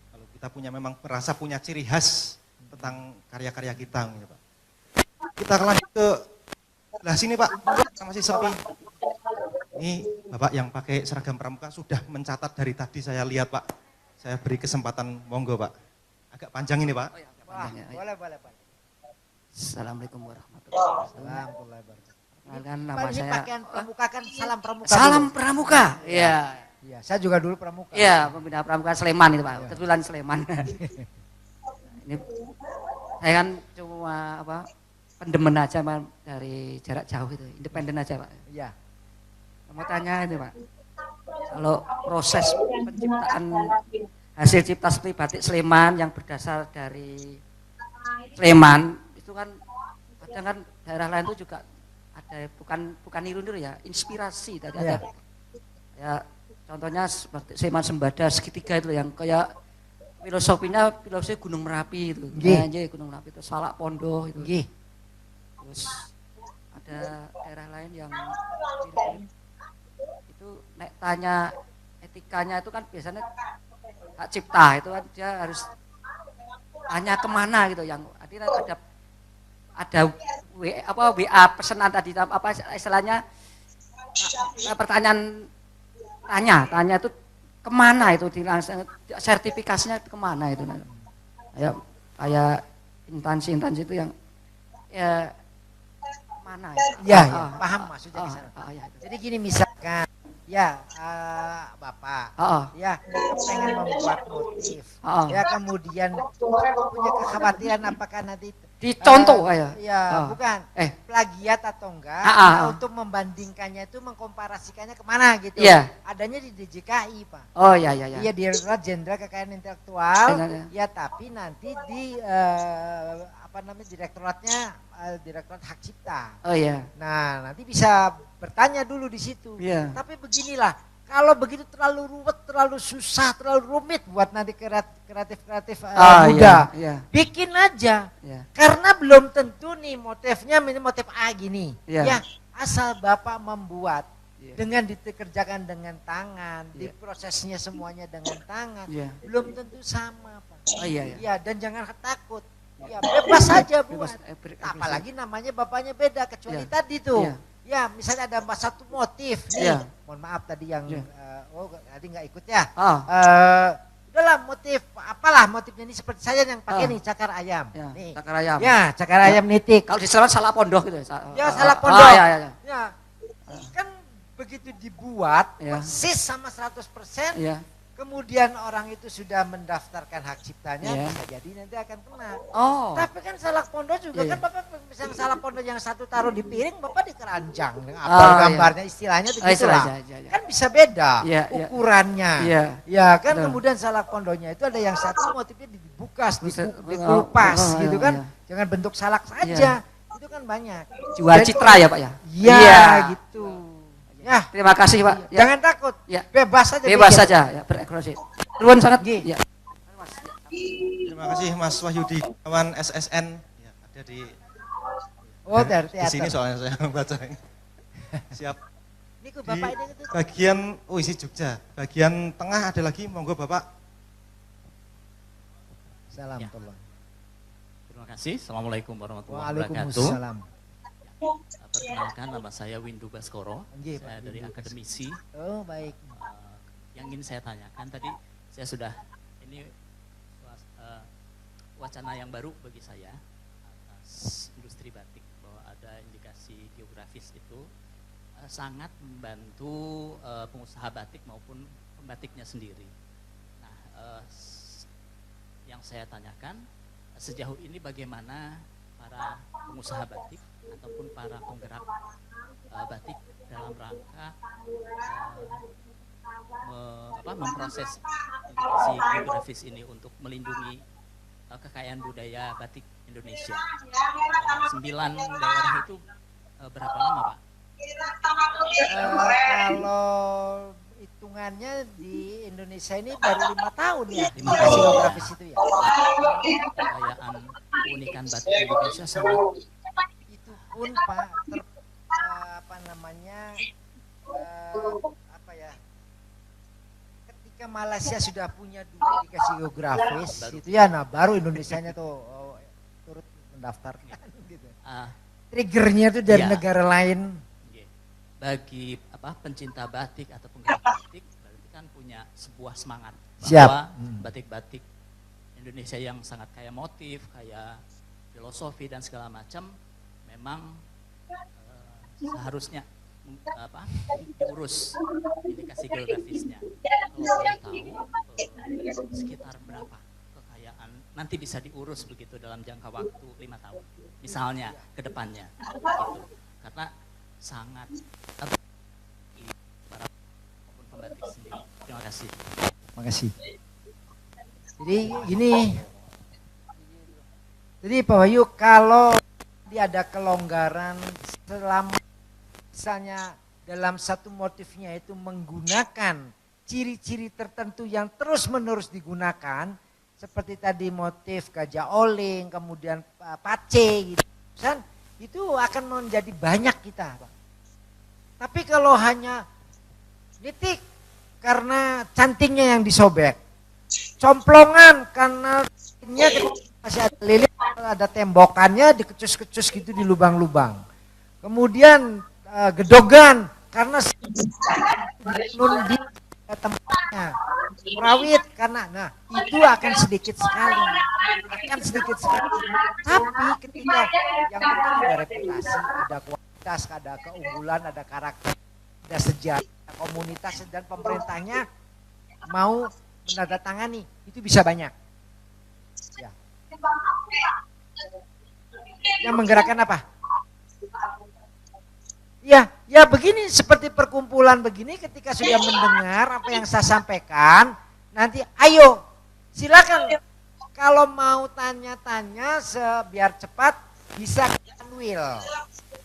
Speaker 2: Kalau kita merasa punya ciri khas tentang karya-karya kita, mungkin, Pak. Kita lanjut ke sebelah sini Pak, masih sepi. Ini Bapak yang pakai seragam pramuka sudah mencatat dari tadi saya lihat Pak. Saya beri kesempatan, monggo Pak. Agak panjang ini Pak.
Speaker 6: Wah, boleh.
Speaker 10: Assalamualaikum warahmatullahi wabarakatuh. Perkenalkan nama
Speaker 6: Pak, ini
Speaker 10: saya
Speaker 6: pakaian pramuka kan salam pramuka.
Speaker 10: Salam
Speaker 6: dulu.
Speaker 10: Pramuka. Iya.
Speaker 6: Iya, saya juga dulu pramuka.
Speaker 10: Iya, pembina Pramuka Sleman itu Pak. Kebetulan Sleman. Ini saya kan cuma pendemen aja Pak, dari jarak jauh itu, independen aja Pak.
Speaker 6: Iya.
Speaker 10: Mau tanya ini Pak, kalau proses penciptaan hasil cipta seni batik Sleman yang berdasar dari Sleman itu kan kadang kan daerah lain itu juga ada bukan niru-niru ya, inspirasi tadi ada ya contohnya seperti Sleman Sembada segitiga itu yang kayak filosofi Gunung Merapi itu, Gunung Merapi itu Salak Pondo itu. Terus ada daerah lain yang mirip-mirip. Itu nek tanya etikanya itu kan biasanya hak cipta itu kan dia harus tanya kemana gitu yang artinya ada WA pesanan tadi apa istilahnya pertanyaan tanya itu kemana itu sertifikasinya itu kemana itu kayak instansi itu yang ya mana
Speaker 6: ya? Paham maksudnya di sana. Jadi gini misalkan Bapak ya pengen membuat motif ya kemudian punya kekhawatiran apakah nanti
Speaker 10: dicontoh
Speaker 6: bukan plagiat atau enggak untuk membandingkannya itu mengkomparasikannya kemana gitu adanya di DJKI Pak. Iya Direktorat Jenderal Kekayaan Intelektual ya tapi nanti di direktoratnya Direktorat Hak Cipta. Nah, nanti bisa bertanya dulu di situ. Tapi beginilah, kalau begitu terlalu ruwet, terlalu susah, terlalu rumit buat nanti kreatif muda. Bikin aja. Karena belum tentu nih motifnya motif A gini. Ya, asal Bapak membuat dengan dikerjakan dengan tangan, diprosesnya semuanya dengan tangan, belum tentu sama, Pak. Iya, dan jangan takut. Ya bebas saja buat. Apalagi namanya bapaknya beda kecuali tadi tuh. Ya misalnya ada satu motif nih. Mohon maaf tadi yang tadi nggak ikut ya. Udahlah motif apalah motifnya ini seperti saya yang pakai nih cakar ayam. Nih.
Speaker 10: Cakar ayam.
Speaker 6: Ya cakar ayam nitik.
Speaker 10: Kalau di Sleman Salak Pondok gitu.
Speaker 6: Ya Salak Pondok. Ya. Kan begitu dibuat persis sama 100%. Kemudian orang itu sudah mendaftarkan hak ciptanya, bisa jadi nanti akan kena. Tapi kan Salak Pondok juga kan Bapak misalnya Salak Pondok yang satu taruh di piring, Bapak di keranjang. Apa gambarnya istilahnya itu gitulah. Kan bisa beda ukurannya. Ya kan kemudian Salak Pondoknya itu ada yang satu motifnya dibukas, dikupas gitu kan. Jangan bentuk salak saja. Itu kan banyak.
Speaker 10: Jual citra ya Pak ya?
Speaker 6: Iya gitu. Ya,
Speaker 10: terima kasih Pak.
Speaker 6: Jangan takut. Bebas saja.
Speaker 10: Bebas saja berekspresi. Nuwun sangat.
Speaker 2: Terima kasih Mas Wahyudi, kawan SSN. Ada di
Speaker 6: dari teater.
Speaker 2: Di sini soalnya saya membaca ini. Siap.
Speaker 6: Ini Bapak ini itu.
Speaker 2: Bagian isi Jogja. Bagian tengah ada lagi, monggo Bapak.
Speaker 6: Salam.
Speaker 11: Terima kasih. Assalamualaikum warahmatullahi wabarakatuh.
Speaker 6: Waalaikumsalam.
Speaker 11: Perkenalkan nama saya Windu Baskoro, saya dari akademisi.
Speaker 6: Baik.
Speaker 11: Yang ingin saya tanyakan tadi, saya sudah ini wacana yang baru bagi saya atas industri batik bahwa ada indikasi geografis itu sangat membantu pengusaha batik maupun pembatiknya sendiri. Nah, yang saya tanyakan sejauh ini bagaimana para pengusaha batik ataupun para penggerak batik dalam rangka memproses indikasi geografis ini untuk melindungi kekayaan budaya batik Indonesia. 9 daerah itu berapa lama, Pak?
Speaker 6: Kalau hitungannya di Indonesia ini baru 5 tahun ya, indikasi geografis itu ya.
Speaker 11: Kekayaan keunikan batik Indonesia sangat
Speaker 6: itu pun Pak ketika Malaysia sudah punya 2 indikasi geografis itu ya, nah baru Indonesianya tuh turut mendaftarkan gitu. Triggernya tuh dari negara lain.
Speaker 11: Bagi pencinta batik atau penggerak batik berarti kan punya sebuah semangat
Speaker 6: Siap.
Speaker 11: bahwa batik-batik Indonesia yang sangat kaya motif, kaya filosofi dan segala macam memang seharusnya diurus indikasi geografisnya. Kalau boleh tahu sekitar berapa kekayaan nanti bisa diurus begitu dalam jangka waktu 5 tahun misalnya ke depannya gitu. Karena sangat para pembatik sendiri. Terima kasih.
Speaker 6: Terima kasih. Jadi gini, jadi Pak Wahyu, kalau ada kelonggaran selama misalnya dalam satu motifnya itu menggunakan ciri-ciri tertentu yang terus-menerus digunakan, seperti tadi motif gajah oling, kemudian pace gitu, kan itu akan menjadi banyak kita, Pak. Tapi kalau hanya nitik karena cantingnya yang disobek, complongan karena masih ada lilin, ada tembokannya dikecus-kecus gitu di lubang-lubang, kemudian gedogan karena di tempatnya, rawit karena, nah itu akan sedikit sekali. Tapi ketika yang penting ada reputasi, ada kualitas, ada keunggulan, ada karakter, ada sejarah, ada komunitas dan pemerintahnya mau menandatangani, itu bisa banyak. Ya. Yang menggerakkan apa? Ya begini, seperti perkumpulan begini, ketika sudah mendengar apa yang saya sampaikan, nanti ayo silakan kalau mau tanya-tanya biar cepat bisa Kanwil.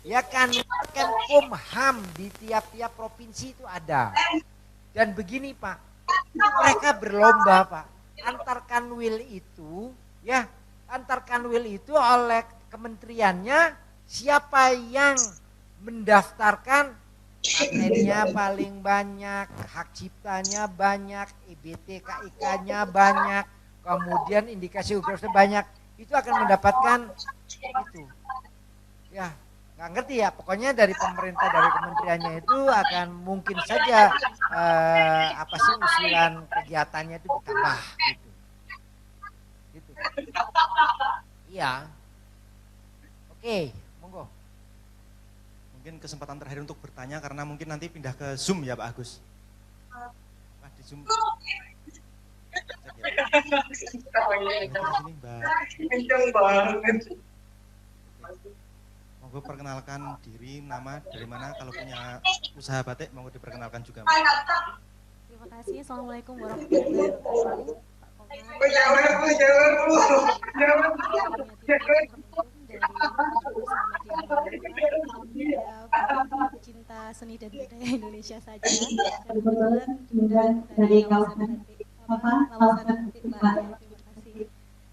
Speaker 6: Ya Kumham di tiap-tiap provinsi itu ada. Dan begini Pak, mereka berlomba Pak, antar Kanwil itu oleh kementeriannya siapa yang mendaftarkan patennya paling banyak, hak ciptanya banyak, EBT KIK-nya banyak, kemudian indikasi geografisnya banyak, itu akan mendapatkan itu. Ya, nggak ngerti ya, pokoknya dari pemerintah, dari kementeriannya itu akan mungkin saja usulan kegiatannya itu ditambah gitu. Iya. Oke, monggo.
Speaker 2: Mungkin kesempatan terakhir untuk bertanya karena mungkin nanti pindah ke Zoom ya Pak Agus. Di Zoom. Sini Mbak. Monggo perkenalkan diri, nama, dari mana, kalau punya usaha batik monggo diperkenalkan juga Mbak.
Speaker 12: Terima kasih. Assalamualaikum warahmatullahi wabarakatuh. Pecinta seni dan budaya Indonesia saja, dan kebetulan diundang dari kawasan batik Mbak. Terima kasih.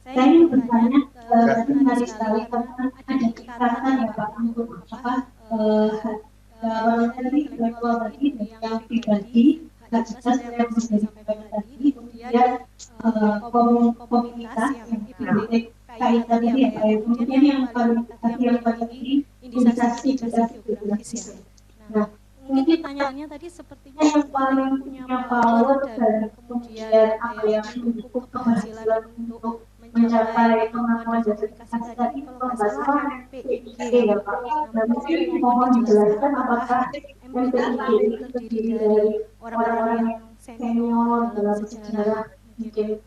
Speaker 12: Saya ingin bertanya menarik sekali karena ada ikatan ya Pak untuk dari intelektual tadi yang pribadi, hak cipta saya yang sudah disampaikan tadi, kemudian komunitas yang IPT kayak tadi ya Pak, kemudian yang paling tinggi indikasi geografis ya. Nah, mungkin pertanyaannya tadi sepertinya yang paling punya power dan kemudian mendukung keberhasilan untuk mencapai kemampuan dan sertifikasi tadi kalau nggak salah MPIG ya Pak. Nah mungkin mohon dijelaskan apakah MPIG ini terdiri dari orang-orang yang senior dalam sejarah mungkin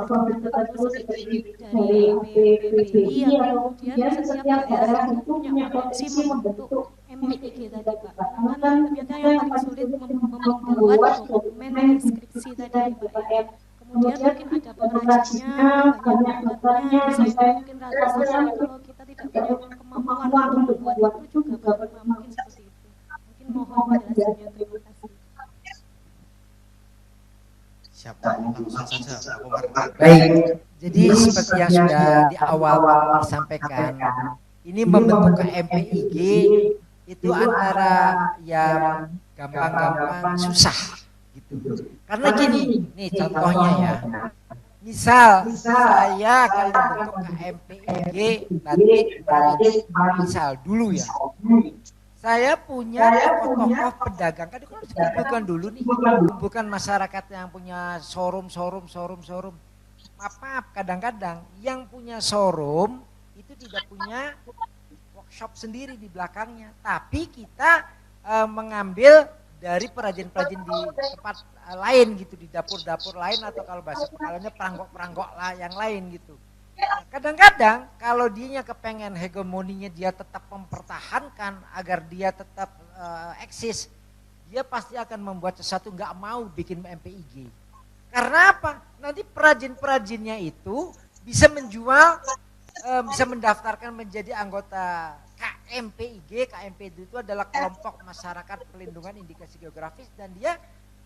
Speaker 12: program tertentu seperti dari APBBI atau kemudian setiap daerah itu punya potensi membentuk MPIG tadi Pak. Karena kan ternyata yang paling sulit membuat dokumen deskripsi tadi Pak ya. Kemudian mungkin ada pengrajinnya, banyak pembuatnya, desainnya mungkin ratusan, tapi kalau kita tidak punya kemampuan untuk membuat itu juga bagaimana mungkin seperti itu. Mungkin mohon penjelasannya, terima kasih.
Speaker 2: Siapa? Langsung saja Pak Komar.
Speaker 6: Baik, jadi seperti yang sudah di awal disampaikan, ini membentuk KMPIG itu antara yang gampang-gampang susah gitu. Karena gini, nih contohnya ya. Misal saya akan membentuk KMPIG batik Bali, misal dulu ya. Saya punya tokoh-tokoh pedagang, kan kumpulkan dulu nih, kumpulkan masyarakat yang punya showroom. Maaf, kadang-kadang yang punya showroom itu tidak punya workshop sendiri di belakangnya, tapi kita mengambil dari perajin-perajin di tempat lain gitu, di dapur-dapur lain, atau kalau bahasa Pekalonnya peranggok-peranggok lah yang lain gitu. Kadang-kadang kalau dianya kepengen hegemoninya dia tetap mempertahankan agar dia tetap eksis, dia pasti akan membuat sesuatu, nggak mau bikin MPIG. Karena apa? Nanti perajin-perajinnya itu bisa menjual, bisa mendaftarkan menjadi anggota KMPIG. KMPIG itu adalah kelompok masyarakat pelindungan indikasi geografis, dan dia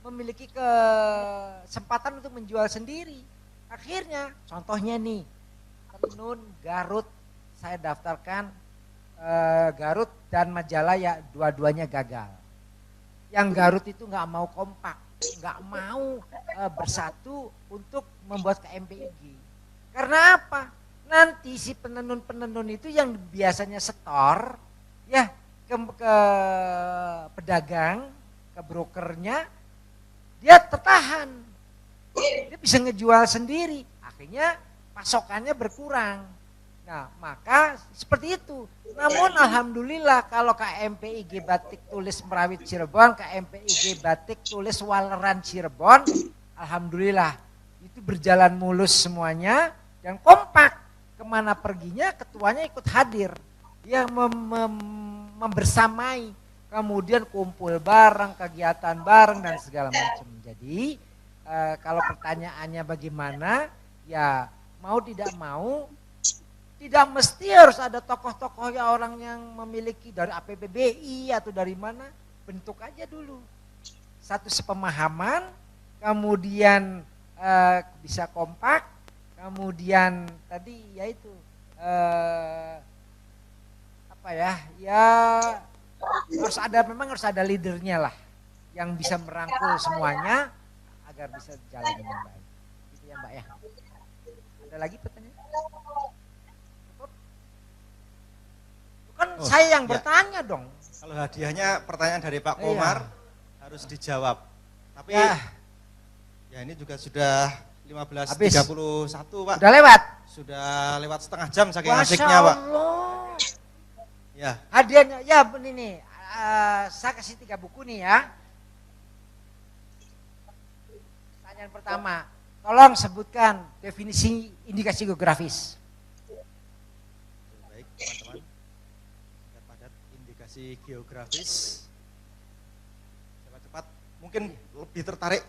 Speaker 6: memiliki kesempatan untuk menjual sendiri. Akhirnya, contohnya nih, Tenun Garut, saya daftarkan Garut dan Majalaya, dua-duanya gagal. Yang Garut itu nggak mau kompak, nggak mau bersatu untuk membuat KMPIG. Karena apa? Nanti si penenun-penenun itu yang biasanya setor ya ke pedagang, ke brokernya, dia tertahan, dia bisa ngejual sendiri, akhirnya pasokannya berkurang. Nah, maka seperti itu. Namun alhamdulillah kalau KMPIG Batik Tulis Merawit Cirebon, KMPIG Batik Tulis Waleran Cirebon, alhamdulillah itu berjalan mulus semuanya dan kompak. Kemana perginya ketuanya ikut hadir. Dia membersamai, kemudian kumpul bareng, kegiatan bareng dan segala macam. Jadi kalau pertanyaannya bagaimana, ya mau tidak mau, tidak mesti harus ada tokoh-tokoh ya, orang yang memiliki dari APBBI atau dari mana, bentuk aja dulu. Satu sepemahaman, kemudian bisa kompak, kemudian tadi yaitu apa ya, ya memang harus ada leadernya lah, yang bisa merangkul semuanya agar bisa jalan dengan baik. Gitu ya Mbak ya. Ada lagi pertanyaan? Kan saya yang bertanya dong.
Speaker 2: Kalau hadiahnya pertanyaan dari Pak Komar harus dijawab. Tapi ya ini juga sudah 15.31 Pak.
Speaker 6: Sudah lewat?
Speaker 2: Sudah lewat setengah jam saking asiknya Pak. Ya.
Speaker 6: Hadiahnya ya ini nih, saya kasih 3 buku nih ya. Pertanyaan pertama, tolong sebutkan definisi indikasi geografis.
Speaker 2: Baik teman-teman, padat indikasi geografis. Cepat-cepat, mungkin lebih tertarik.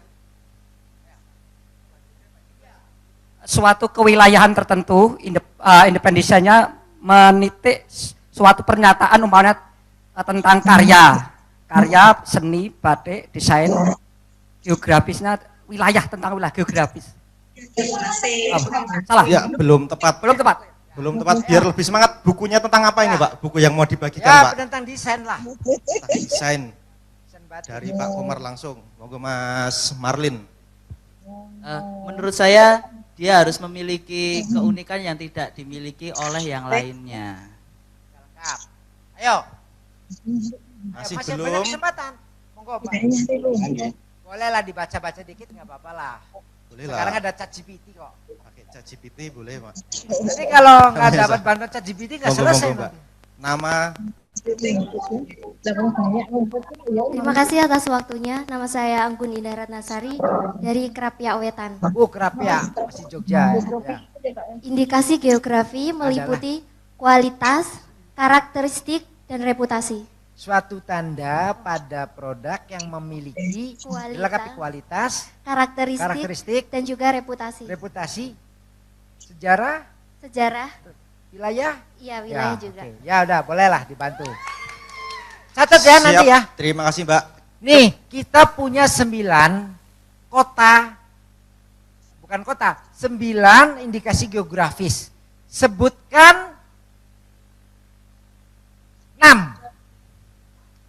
Speaker 10: Suatu kewilayahan tertentu, independensinya menitik suatu pernyataan umpamanya tentang karya seni, batik, desain, geografisnya wilayah, tentang wilayah geografis. Salah?
Speaker 2: Ya, belum tepat. Belum tepat. Biar lebih semangat, bukunya tentang apa ini Pak? Buku yang mau dibagikan
Speaker 6: ya,
Speaker 2: Pak?
Speaker 6: tentang desain lah.
Speaker 2: Tentang desain. Dari Pak Komar langsung. Monggo Mas Marlin.
Speaker 7: Menurut saya dia harus memiliki keunikan yang tidak dimiliki oleh yang lainnya.
Speaker 6: Lengkap. Ayo.
Speaker 2: Masih
Speaker 6: Masih
Speaker 2: belum.
Speaker 6: banyak kesempatan. Monggo Pak. Boleh lah dibaca-baca dikit, nggak apa-apa lah.
Speaker 2: Boleh
Speaker 6: Sekarang
Speaker 2: lah.
Speaker 6: ada ChatGPT kok.
Speaker 2: Pakai ChatGPT boleh, Pak.
Speaker 6: Jadi kalau nggak dapat bantuan ChatGPT nggak selesai.
Speaker 2: Mbak. Nama.
Speaker 13: Terima kasih atas waktunya. Nama saya Anggun Indah Ratnasari dari Krapia Wetan.
Speaker 6: Krapia, masih Jogja. Ya.
Speaker 13: Indikasi geografi meliputi kualitas, karakteristik, dan reputasi.
Speaker 6: Suatu tanda pada produk yang memiliki dilengkapi kualitas, karakteristik,
Speaker 13: dan juga reputasi.
Speaker 6: Reputasi, sejarah, wilayah.
Speaker 13: Iya, wilayah
Speaker 6: ya,
Speaker 13: juga.
Speaker 6: Okay. Ya udah, bolehlah dibantu. Catat ya. Siap, nanti ya.
Speaker 2: Terima kasih, Mbak.
Speaker 6: Nih, kita punya 9 kota, bukan kota, 9 indikasi geografis. Sebutkan 6.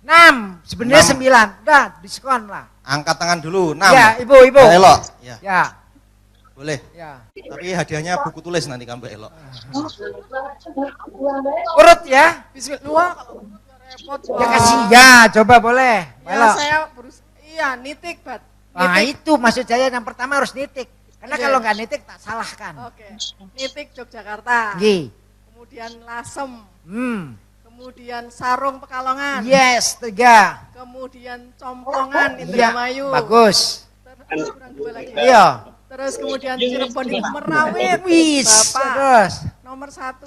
Speaker 6: 6, sebenarnya 9. Udah, diskon lah.
Speaker 2: Angkat tangan dulu, 6.
Speaker 6: Ya, Ibu.
Speaker 2: Mbak Elok.
Speaker 6: Ya.
Speaker 2: Boleh.
Speaker 6: Ya.
Speaker 2: Tapi hadiahnya buku tulis nanti kan Mbak Elok.
Speaker 6: Urut ya.
Speaker 9: Bismillah. Repot.
Speaker 6: Ya kasih. Ya, coba boleh.
Speaker 9: Ya, saya nitik, Bat.
Speaker 6: Nah, itu maksud saya yang pertama harus nitik. Karena
Speaker 9: Iya.
Speaker 6: kalau nggak nitik tak salahkan.
Speaker 9: Oke. Nitik Yogyakarta.
Speaker 6: Nggih.
Speaker 9: Kemudian Lasem. Kemudian Sarung Pekalongan.
Speaker 6: Yes, 3.
Speaker 9: Kemudian Compongan
Speaker 6: Iya,
Speaker 9: Indramayu.
Speaker 6: bagus.
Speaker 9: Terus kurang 2 lagi.
Speaker 6: Iya.
Speaker 9: Terus kemudian Cirebon Merawit.
Speaker 6: Wis,
Speaker 9: Bapak.
Speaker 6: terus.
Speaker 9: Nomor 1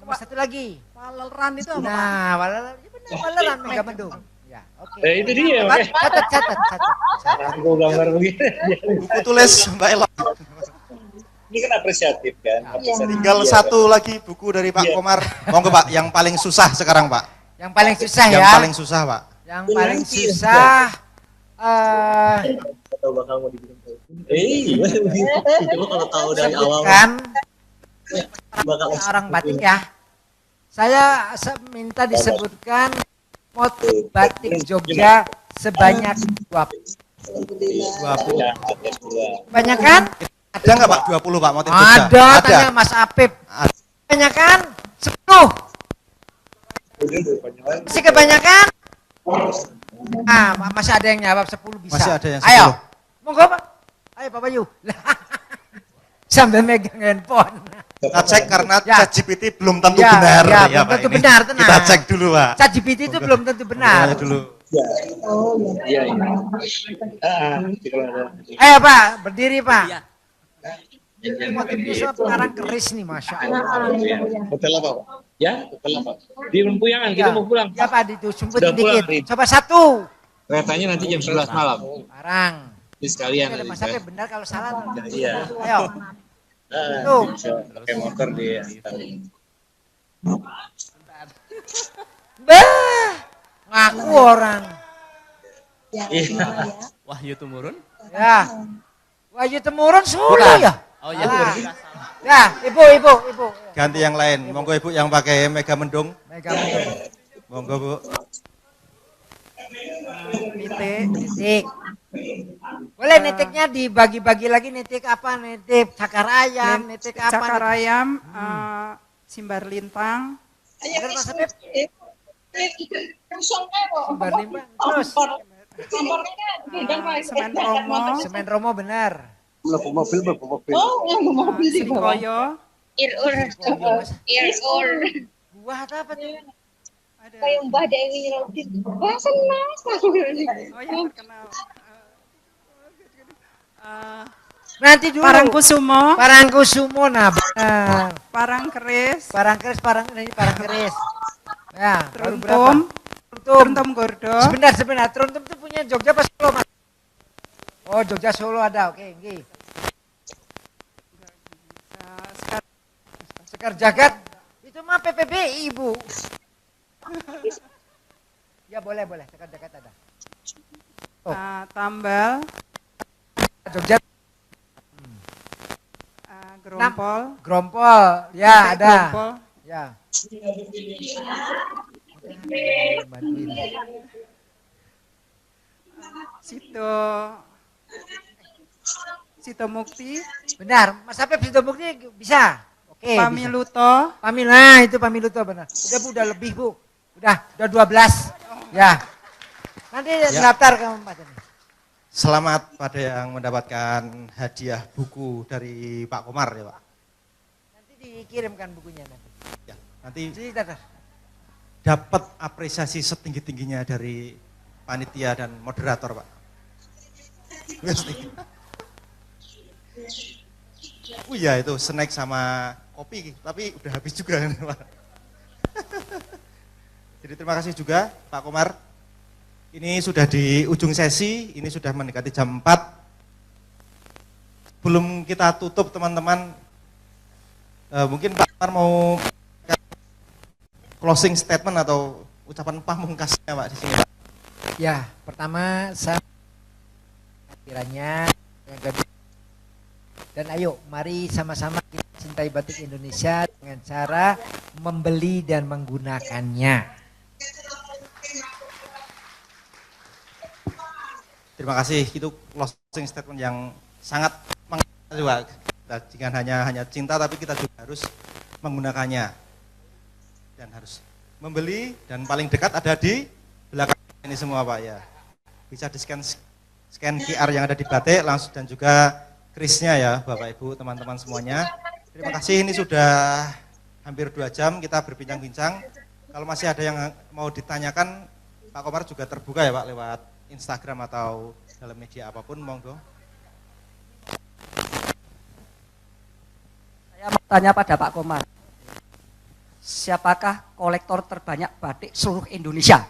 Speaker 6: nomor 1 lagi.
Speaker 9: Waleran itu apa?
Speaker 6: Nah, Waleran Megamendung. Ya, oke.
Speaker 14: Itu dia.
Speaker 6: Catat.
Speaker 14: Aku gambar begini.
Speaker 2: Buku tulis Mbak Elok.
Speaker 14: Ini kan apresiatif kan.
Speaker 2: Tinggal satu lagi buku dari Pak Komar. Monggo Pak, yang paling susah sekarang Pak.
Speaker 6: Yang paling susah ya.
Speaker 2: Yang paling susah Pak.
Speaker 6: Yang paling susah
Speaker 14: atau bakal mau dibikin tahu. Itu kalau tahu dari awal.
Speaker 6: Sebutkan orang batik ya. Saya minta disebutkan motif batik Jogja sebanyak 20. Banyak kan?
Speaker 2: Ada nggak Pak 20 Pak motif Jogja?
Speaker 6: Ada, tanya Mas Apip. Banyak kan? 10. Masih kebanyakan? Masih ada yang jawab 10 bisa.
Speaker 2: Masih ada yang 10.
Speaker 6: Ayo. Monggo Pak. Ayo Pak Bayu. Sambil megang handphone.
Speaker 2: Kita cek karena
Speaker 6: Ya.
Speaker 2: ChatGPT belum tentu
Speaker 6: Ya,
Speaker 2: benar.
Speaker 6: ya, belum
Speaker 2: Pak,
Speaker 6: tentu
Speaker 2: ini.
Speaker 6: benar, tenang.
Speaker 2: Kita cek dulu Pak.
Speaker 6: ChatGPT itu belum tentu benar.
Speaker 2: Dulu.
Speaker 14: Iya.
Speaker 6: Ayo Pak, berdiri Pak. Motifnya semua sekarang keris nih, Masya Allah.
Speaker 14: Hotel apa Pak? Ya, hotel apa? Di Lempuyangan, kita mau pulang.
Speaker 6: Ya Pak,
Speaker 14: Sudah
Speaker 6: sumputin
Speaker 14: pulang,
Speaker 6: dikit.
Speaker 14: Rin.
Speaker 6: Coba 1.
Speaker 14: Keretanya nanti jam 11 malam.
Speaker 6: Barang.
Speaker 14: Jadi sekalian.
Speaker 6: Ada Mas Apip benar kalau salah.
Speaker 14: Iya.
Speaker 6: Ayo. Tuh.
Speaker 14: Bisa pakai motor dia.
Speaker 6: Bah, ngaku orang.
Speaker 14: Iya.
Speaker 11: Wahyu Tumurun.
Speaker 6: Ya. Wahyu Temurun Solo
Speaker 2: Bukan.
Speaker 6: ya?
Speaker 11: Oh iya.
Speaker 6: Ya, ibu.
Speaker 2: Ganti yang lain. Monggo Ibu yang pakai Megamendung.
Speaker 6: Megamendung.
Speaker 2: Monggo Bu.
Speaker 6: Nitik. Boleh nitiknya dibagi-bagi lagi, nitik apa? Nitik cakar ayam, nitik apa?
Speaker 15: Cakar ayam, simbar lintang.
Speaker 6: Bener Mas Apip? Simbar limbang. Terus?
Speaker 15: Semen Romo.
Speaker 6: Semen Romo benar.
Speaker 14: Mobil.
Speaker 15: Sikoyo.
Speaker 6: Buah atau apa tuh?
Speaker 16: Kayak Mbah Dewi Rodin. Wah, senang.
Speaker 15: Oh yang terkenal.
Speaker 6: Nanti dulu. Parangkusumo, nah benar.
Speaker 15: Parangkeris.
Speaker 6: Ya, baru berapa?
Speaker 15: Truntum Gordo.
Speaker 6: Sebentar. Truntum itu punya Jogja apa Solo, Mas? Oh, Jogja Solo ada. Oke, nggih. Sekar Jagat. Itu mah PPBI, Bu. Ya boleh. Sekar Jagat ada.
Speaker 15: Tambal.
Speaker 6: Jogja.
Speaker 15: Grompol.
Speaker 6: Ya, ada.
Speaker 15: Grompol.
Speaker 6: Ya.
Speaker 15: Sito Mukti.
Speaker 6: Benar, Mas Apip Sito Mukti bisa. Oke.
Speaker 15: Pamiluto.
Speaker 6: Itu Pamiluto benar. Udah Bu, udah lebih Bu. Udah 12. Ya. Nanti daftar kamu Mas ini.
Speaker 2: selamat pada yang mendapatkan hadiah buku dari Pak Komar ya Pak.
Speaker 6: Nanti dikirimkan bukunya nanti.
Speaker 2: Ya, nanti
Speaker 6: Cerita.
Speaker 2: dapat apresiasi setinggi-tingginya dari panitia dan moderator Pak. Oh iya itu snack sama kopi, tapi udah habis juga kan Pak. Jadi terima kasih juga Pak Komar. Ini sudah di ujung sesi, ini sudah mendekati jam 4. Belum kita tutup teman-teman, mungkin Pak Komar mau closing statement atau ucapan pamungkasnya Pak di sini Pak.
Speaker 6: Ya, pertama saya kiranya yang kedua, dan ayo mari sama-sama kita cintai batik Indonesia dengan cara membeli dan menggunakannya.
Speaker 2: Terima kasih, itu closing statement yang sangat juga. Jangan hanya cinta, tapi kita juga harus menggunakannya dan harus membeli, dan paling dekat ada di belakang ini semua Pak ya. Bisa di scan QR yang ada di batik langsung, dan juga krisnya ya Bapak Ibu teman-teman semuanya. Terima kasih, ini sudah hampir 2 jam kita berbincang-bincang. Kalau masih ada yang mau ditanyakan, Pak Komar juga terbuka ya Pak lewat Instagram atau dalam media apapun, monggo.
Speaker 10: Saya mau tanya pada Pak Komar, siapakah kolektor terbanyak batik seluruh Indonesia?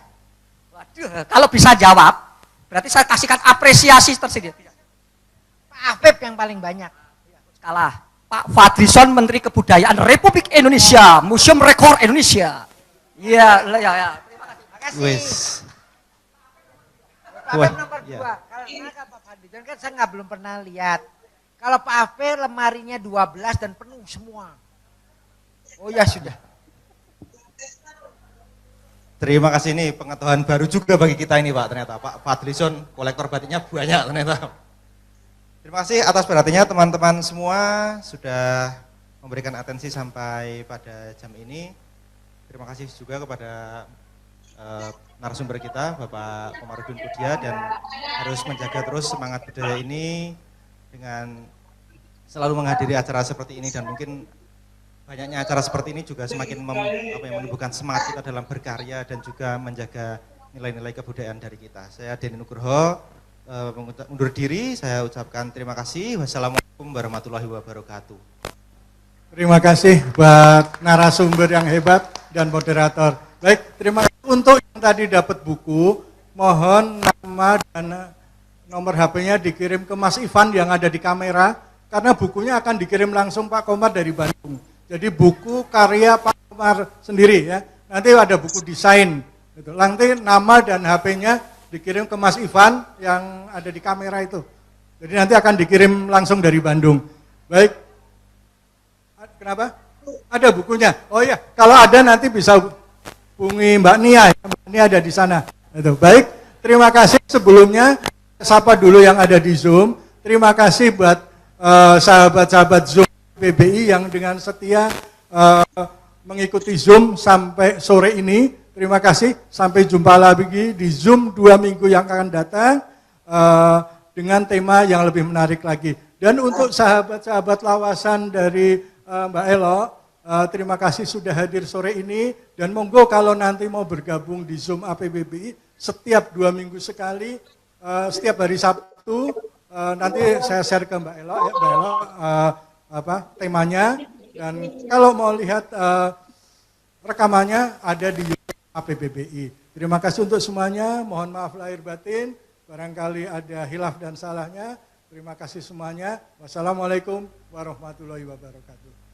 Speaker 10: Waduh, kalau bisa jawab, berarti saya kasihkan apresiasi tersendiri.
Speaker 6: Pak Afif yang paling banyak.
Speaker 10: Kalah. Pak Fadlison, Menteri Kebudayaan Republik Indonesia, Museum Rekor Indonesia. Iya, ya. Terima kasih.
Speaker 2: Wes.
Speaker 6: Pak Afif nomor 2. Kalau Pak Fadlison kan saya belum pernah lihat. Kalau Pak Afif lemarinya 12 dan penuh semua. Oh ya sudah.
Speaker 2: Terima kasih, ini pengetahuan baru juga bagi kita ini Pak, ternyata Pak Fadlison kolektor batiknya banyak ternyata. Terima kasih atas perhatiannya teman-teman semua, sudah memberikan atensi sampai pada jam ini. Terima kasih juga kepada narasumber kita Bapak Komarudin Pudia, dan harus menjaga terus semangat budaya ini dengan selalu menghadiri acara seperti ini, dan mungkin banyaknya acara seperti ini juga semakin menumbuhkan semangat kita dalam berkarya dan juga menjaga nilai-nilai kebudayaan dari kita. Saya Denny Nugroho undur diri, saya ucapkan terima kasih. Wassalamualaikum warahmatullahi wabarakatuh.
Speaker 1: Terima kasih buat narasumber yang hebat dan moderator. Baik, terima kasih. Untuk yang tadi dapat buku, mohon nama dan nomor HP-nya dikirim ke Mas Ivan yang ada di kamera, karena bukunya akan dikirim langsung Pak Komar dari Bandung. Jadi buku karya Pak Komar sendiri ya. Nanti ada buku desain. Gitu. Nanti nama dan HP-nya dikirim ke Mas Ivan yang ada di kamera itu. Jadi nanti akan dikirim langsung dari Bandung. Baik. Kenapa? Ada bukunya. Oh iya, kalau ada nanti bisa hubungi Mbak Nia. Mbak Nia ada di sana. Itu. Baik, terima kasih sebelumnya. Sapa dulu yang ada di Zoom. Terima kasih buat sahabat-sahabat Zoom PBI yang dengan setia mengikuti Zoom sampai sore ini. Terima kasih, sampai jumpa lagi di Zoom 2 minggu yang akan datang dengan tema yang lebih menarik lagi. Dan untuk sahabat-sahabat lawasan dari Mbak Elo, terima kasih sudah hadir sore ini, dan monggo kalau nanti mau bergabung di Zoom APBBI setiap 2 minggu sekali, setiap hari Sabtu, nanti saya share ke Mbak Elo, ya, Mbak Elo temanya, dan kalau mau lihat rekamannya ada di YouTube APBBI. Terima kasih untuk semuanya, mohon maaf lahir batin, barangkali ada hilaf dan salahnya. Terima kasih semuanya. Wassalamualaikum warahmatullahi wabarakatuh.